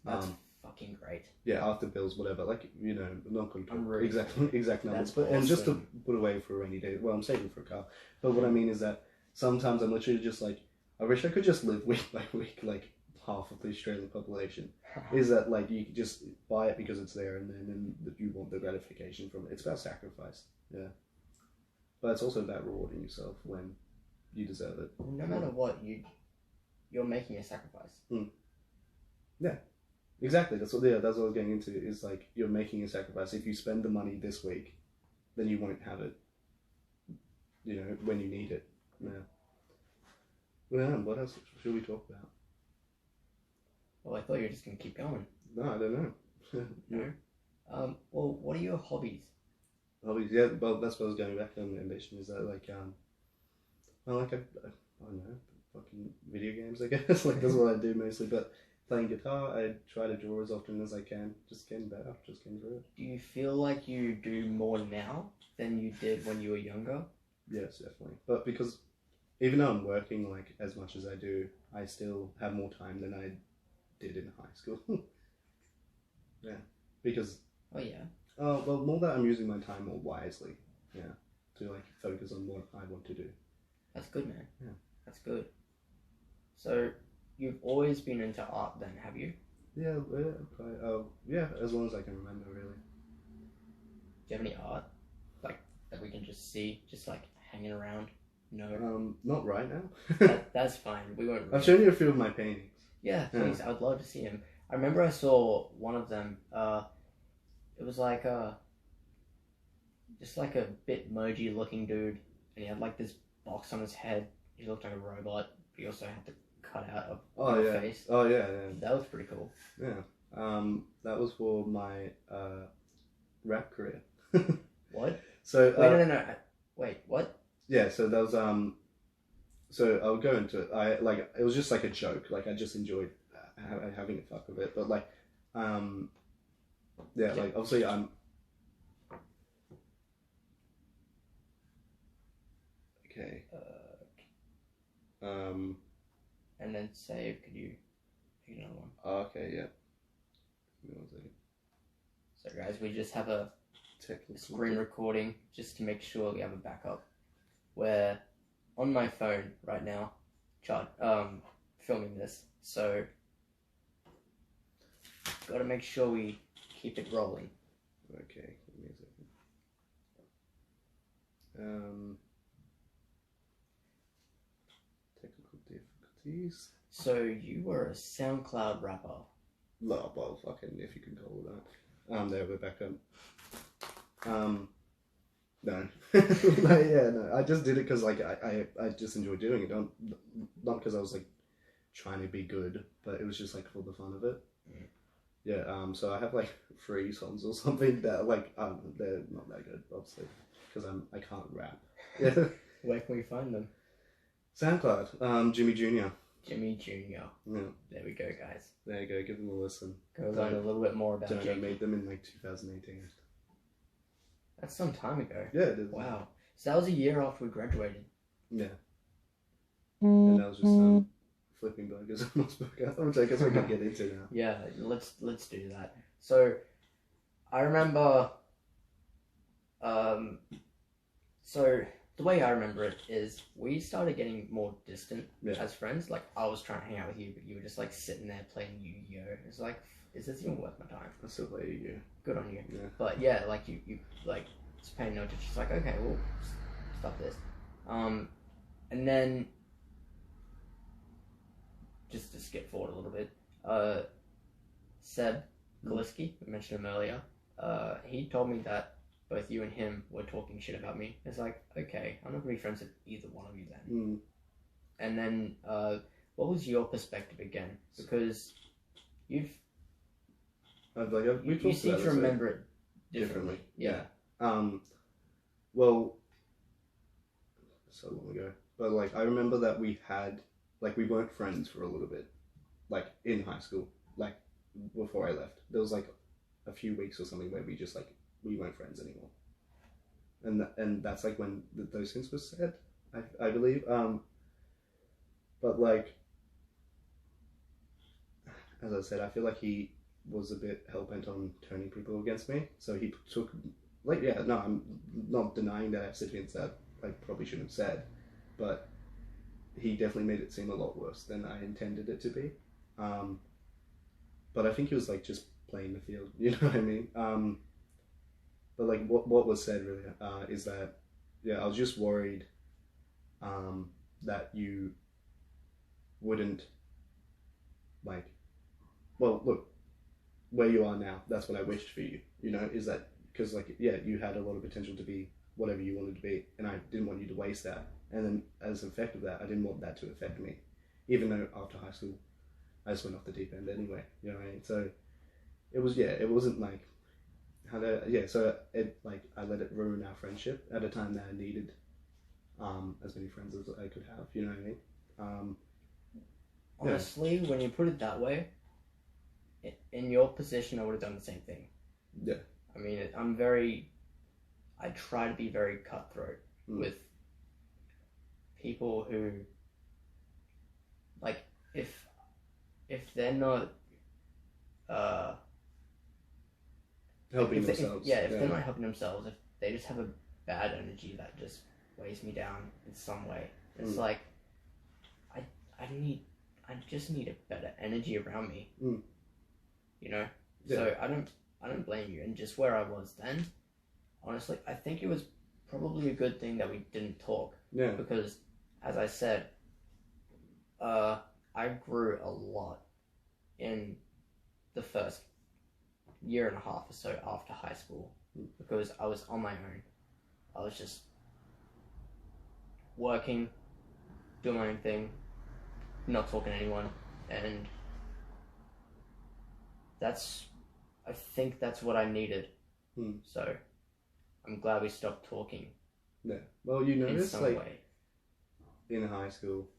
[SPEAKER 1] That's fucking great.
[SPEAKER 2] Yeah, after bills, whatever, like, you know, I'm not going to
[SPEAKER 1] really
[SPEAKER 2] exact numbers, but
[SPEAKER 1] awesome.
[SPEAKER 2] And just to put away for a rainy day. Well, I'm saving for a car, but what I mean is that sometimes I'm literally just like, I wish I could just live week by week, like half of the Australian population. Is that, like, you just buy it because it's there, and then you want the gratification from it. It's about sacrifice, but it's also about rewarding yourself when you deserve it.
[SPEAKER 1] No matter what, you're making a sacrifice.
[SPEAKER 2] Yeah, exactly. That's what I was getting into. Is like, you're making a sacrifice. If you spend the money this week, then you won't have it, you know, when you need it. Well, what else should we talk about?
[SPEAKER 1] Well, I thought you were just going to keep going.
[SPEAKER 2] No, I don't know.
[SPEAKER 1] No? Well, what are your hobbies?
[SPEAKER 2] Hobbies, yeah, well, that's what I was going back on. Ambition is that, like, well, like, I don't know, fucking video games, I guess. Like, that's what I do mostly, but playing guitar, I try to draw as often as I can, just getting better, just getting through it.
[SPEAKER 1] Do you feel like you do more now than you did when you were younger?
[SPEAKER 2] Yes, definitely. But because, even though I'm working, like, as much as I do, I still have more time than I did in high school. Yeah, because...
[SPEAKER 1] Oh, yeah.
[SPEAKER 2] Well, more that I'm using my time more wisely, to, like, focus on what I want to do.
[SPEAKER 1] That's good, man.
[SPEAKER 2] Yeah.
[SPEAKER 1] That's good. So, you've always been into art then, have you?
[SPEAKER 2] Yeah, as long as I can remember, really.
[SPEAKER 1] Do you have any art, like, that we can just see, just, like, hanging around? No.
[SPEAKER 2] Not right now.
[SPEAKER 1] That's fine. We won't...
[SPEAKER 2] I've shown you a few of my paintings.
[SPEAKER 1] Yeah, please. I'd love to see them. I remember I saw one of them. It was like just like a Bitmoji looking dude, and he had like this box on his head. He looked like a robot, but he also had to cut out a face.
[SPEAKER 2] Oh yeah.
[SPEAKER 1] That was pretty cool.
[SPEAKER 2] Yeah. That was for my rap career.
[SPEAKER 1] What?
[SPEAKER 2] So
[SPEAKER 1] wait, no. Wait, what?
[SPEAKER 2] Yeah. So that was So I'll go into it. It was just like a joke. Like, I just enjoyed having a fuck with it. But like, like, obviously I'm. Okay.
[SPEAKER 1] And then save. Could you you another one.
[SPEAKER 2] Oh, okay, yeah. Give me 1 second.
[SPEAKER 1] So guys, we just have a
[SPEAKER 2] Technical.
[SPEAKER 1] screen recording just to make sure we have a backup. We're on my phone right now, filming this, so gotta make sure we keep it rolling.
[SPEAKER 2] Okay, give me a second. Technical difficulties.
[SPEAKER 1] So you were a SoundCloud rapper.
[SPEAKER 2] Well, fucking, if you can call it that. There, we're back up. No. No, I just did it because, like, I just enjoy doing it. Not because I was, like, trying to be good, but it was just, like, for the fun of it.
[SPEAKER 1] Mm.
[SPEAKER 2] Yeah, so I have, like, 3 songs or something that, like, they're not that good, obviously, because I can't rap. Yeah.
[SPEAKER 1] Where can we find them?
[SPEAKER 2] SoundCloud, Jimmy Jr.
[SPEAKER 1] Jimmy Jr.
[SPEAKER 2] Yeah.
[SPEAKER 1] There we go, guys.
[SPEAKER 2] There you go, give them a listen.
[SPEAKER 1] Go learn a little bit more about
[SPEAKER 2] Jake. I
[SPEAKER 1] Jake.
[SPEAKER 2] made them in, like, 2018.
[SPEAKER 1] That's some time ago.
[SPEAKER 2] Yeah, it is.
[SPEAKER 1] Wow. So that was a year after we graduated.
[SPEAKER 2] Yeah. And that was just flipping burgers on Mossburger, which I guess we can get into now.
[SPEAKER 1] Yeah, let's do that. So I remember so the way I remember it is we started getting more distant as friends. Like, I was trying to hang out with you, but you were just like sitting there playing Yu-Gi-Oh! It's like, is this even worth my time?
[SPEAKER 2] I still play Yu-Gi-Oh!
[SPEAKER 1] Good on you.
[SPEAKER 2] Yeah.
[SPEAKER 1] But yeah, like you like, it's paying no attention. It's like, okay, well, stop this. And then just to skip forward a little bit, Seb Kaliski, we mentioned him earlier, he told me that both you and him were talking shit about me. It's like, okay, I'm not gonna be friends with either one of you then. And then, what was your perspective again? Because you seem to remember it differently. Yeah.
[SPEAKER 2] Well, so long ago, but like I remember that we weren't friends for a little bit, like in high school, like before I left. There was like a few weeks or something where we weren't friends anymore, and that's like when those things were said, I believe. But like, as I said, I feel like he was a bit hell-bent on turning people against me, so he took, like, yeah, no, I'm not denying that I have things that I probably shouldn't have said, but he definitely made it seem a lot worse than I intended it to be. But I think he was like just playing the field, you know what I mean? But like what was said really is that, yeah, I was just worried that you wouldn't, like, well, look, where you are now, that's what I wished for you, you know, is that, because like, yeah, you had a lot of potential to be whatever you wanted to be, and I didn't want you to waste that. And then as an effect of that, I didn't want that to affect me, even though after high school I just went off the deep end anyway, you know what I mean? So it was, yeah, it wasn't like so it, like, I let it ruin our friendship at a time that I needed as many friends as I could have, you know what I mean?
[SPEAKER 1] Honestly, when you put it that way, in your position, I would have done the same thing.
[SPEAKER 2] Yeah.
[SPEAKER 1] I mean, I try to be very cutthroat with people who, like, if they're not
[SPEAKER 2] helping themselves.
[SPEAKER 1] If they're not helping themselves, if they just have a bad energy that just weighs me down in some way, it's like, I just need a better energy around me. You know? Yeah. So I don't blame you. And just where I was then, honestly, I think it was probably a good thing that we didn't talk.
[SPEAKER 2] Yeah.
[SPEAKER 1] Because, as I said, I grew a lot in the first year and a half or so after high school, because I was on my own. I was just working, doing my own thing, not talking to anyone, and I think that's what I needed. So I'm glad we stopped talking.
[SPEAKER 2] Yeah. Well, you notice,
[SPEAKER 1] in some
[SPEAKER 2] like,
[SPEAKER 1] way.
[SPEAKER 2] In high school,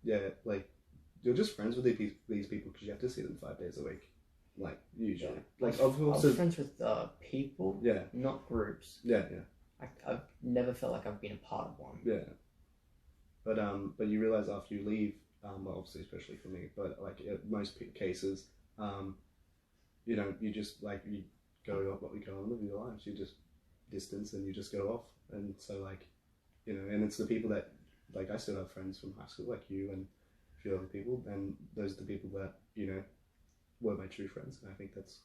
[SPEAKER 2] yeah, like, you're just friends with these people because you have to see them 5 days a week, like, usually. Yeah. Like, of course,
[SPEAKER 1] I was friends with people,
[SPEAKER 2] yeah,
[SPEAKER 1] not groups.
[SPEAKER 2] Yeah, yeah.
[SPEAKER 1] I've never felt like I've been a part of one.
[SPEAKER 2] Yeah. But you realize after you leave well, obviously, especially for me, but like in most cases, you know, you just like you go on with your lives. You just distance and you just go off. And so like, you know, and it's the people that like I still have friends from high school like you and a few other people, and those are the people that, you know, were my true friends. And I think that's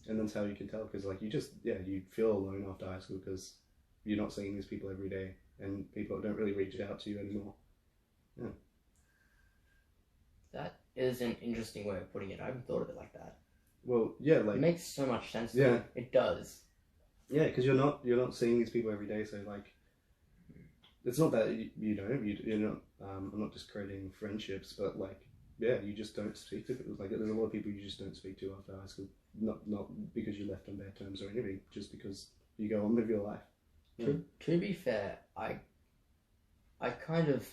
[SPEAKER 2] and that's how you can tell, because like you just you feel alone after high school because you're not seeing these people every day, and people don't really reach out to you anymore. Yeah.
[SPEAKER 1] That is an interesting way of putting it. I haven't thought of it like that.
[SPEAKER 2] Well, yeah, like
[SPEAKER 1] it makes so much sense to me. It does.
[SPEAKER 2] Yeah, because you're not seeing these people every day, so like it's not that you're not. I'm not discrediting friendships, but like you just don't speak to people. Like there's a lot of people you just don't speak to after high school. Not because you left on bad terms or anything, just because you go on with your life. Yeah.
[SPEAKER 1] To be fair, I kind of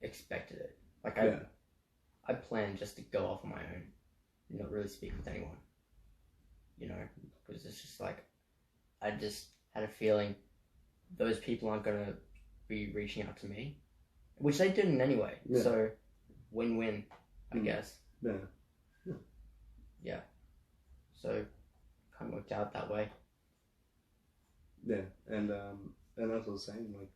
[SPEAKER 1] expected it. Like I planned just to go off on my own, not really speak with anyone. You know, because it's just like I just had a feeling those people aren't gonna be reaching out to me, which they didn't anyway. Yeah. So win-win, I guess.
[SPEAKER 2] Yeah.
[SPEAKER 1] Yeah. So kind of worked out that way.
[SPEAKER 2] Yeah, and that's what I was saying like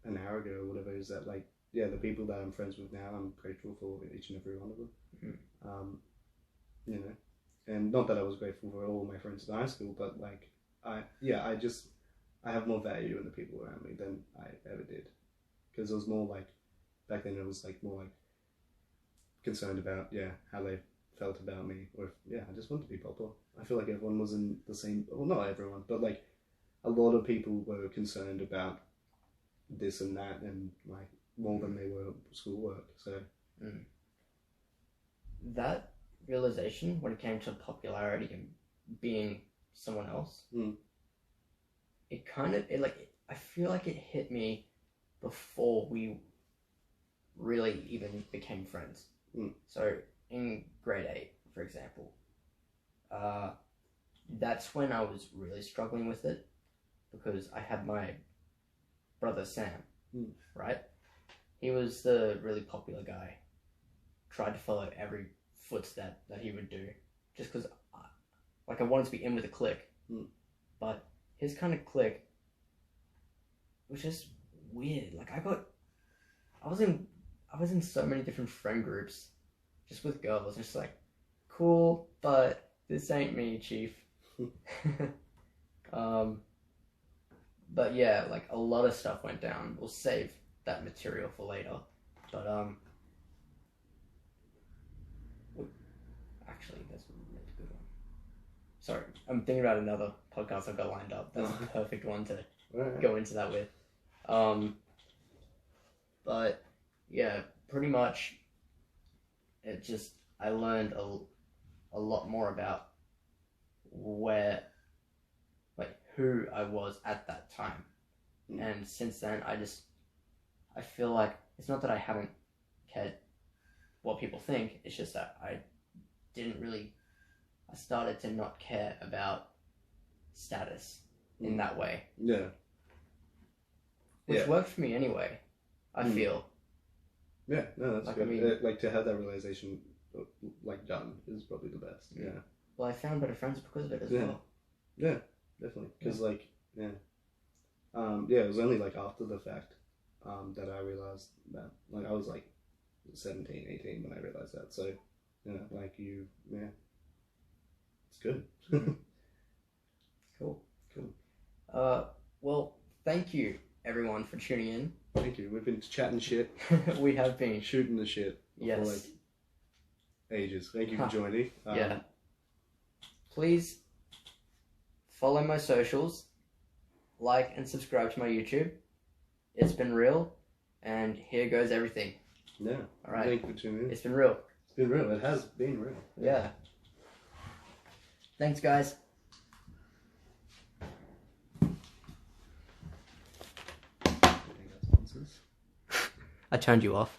[SPEAKER 2] an hour ago or whatever, is that like the people that I'm friends with now, I'm grateful for each and every one of them. Mm-hmm. You know, and not that I was grateful for all my friends in high school, but like I have more value in the people around me than I ever did, because it was more like back then it was like more like concerned about how they felt about me, or I just wanted to be popular. I feel like everyone was in the same, well, not everyone, but like a lot of people were concerned about this and that, and like more than they were schoolwork. So
[SPEAKER 1] that realization when it came to popularity and being someone else, I feel like it hit me before we really even became friends. So in grade 8, for example, that's when I was really struggling with it, because I had my brother Sam, right? He was the really popular guy. Tried to follow every footstep that he would do, just because I wanted to be in with a clique. But his kind of clique was just weird. Like I was in so many different friend groups, just with girls. Just like, cool, but this ain't me, chief. But yeah, like a lot of stuff went down. We'll save that material for later. But actually, that's a really good one. Sorry, I'm thinking about another podcast I've got lined up. That's the perfect one to go into that with. But yeah, pretty much it just, I learned a lot more about who I was at that time. And since then, I feel like it's not that I haven't cared what people think, it's just that I started to not care about status in that way.
[SPEAKER 2] Yeah.
[SPEAKER 1] Which worked for me anyway, I feel.
[SPEAKER 2] Yeah, no, that's good. I mean, like to have that realization like done is probably the best. Yeah.
[SPEAKER 1] Well, I found better friends because of it as well.
[SPEAKER 2] Yeah, definitely. Because it was only like after the fact that I realized that. Like I was like 17, 18 when I realized that. So, like it's good.
[SPEAKER 1] Cool. Well, thank you everyone for tuning in.
[SPEAKER 2] Thank you. We've been chatting shit.
[SPEAKER 1] We have been
[SPEAKER 2] shooting the shit.
[SPEAKER 1] Yes.
[SPEAKER 2] For like ages. Thank you for joining.
[SPEAKER 1] Please follow my socials, like and subscribe to my YouTube. It's been real, and here goes everything.
[SPEAKER 2] Yeah.
[SPEAKER 1] All right.
[SPEAKER 2] Thank you for tuning in.
[SPEAKER 1] It's been real.
[SPEAKER 2] It's been real. It has been real.
[SPEAKER 1] Yeah. Thanks, guys. I turned you off.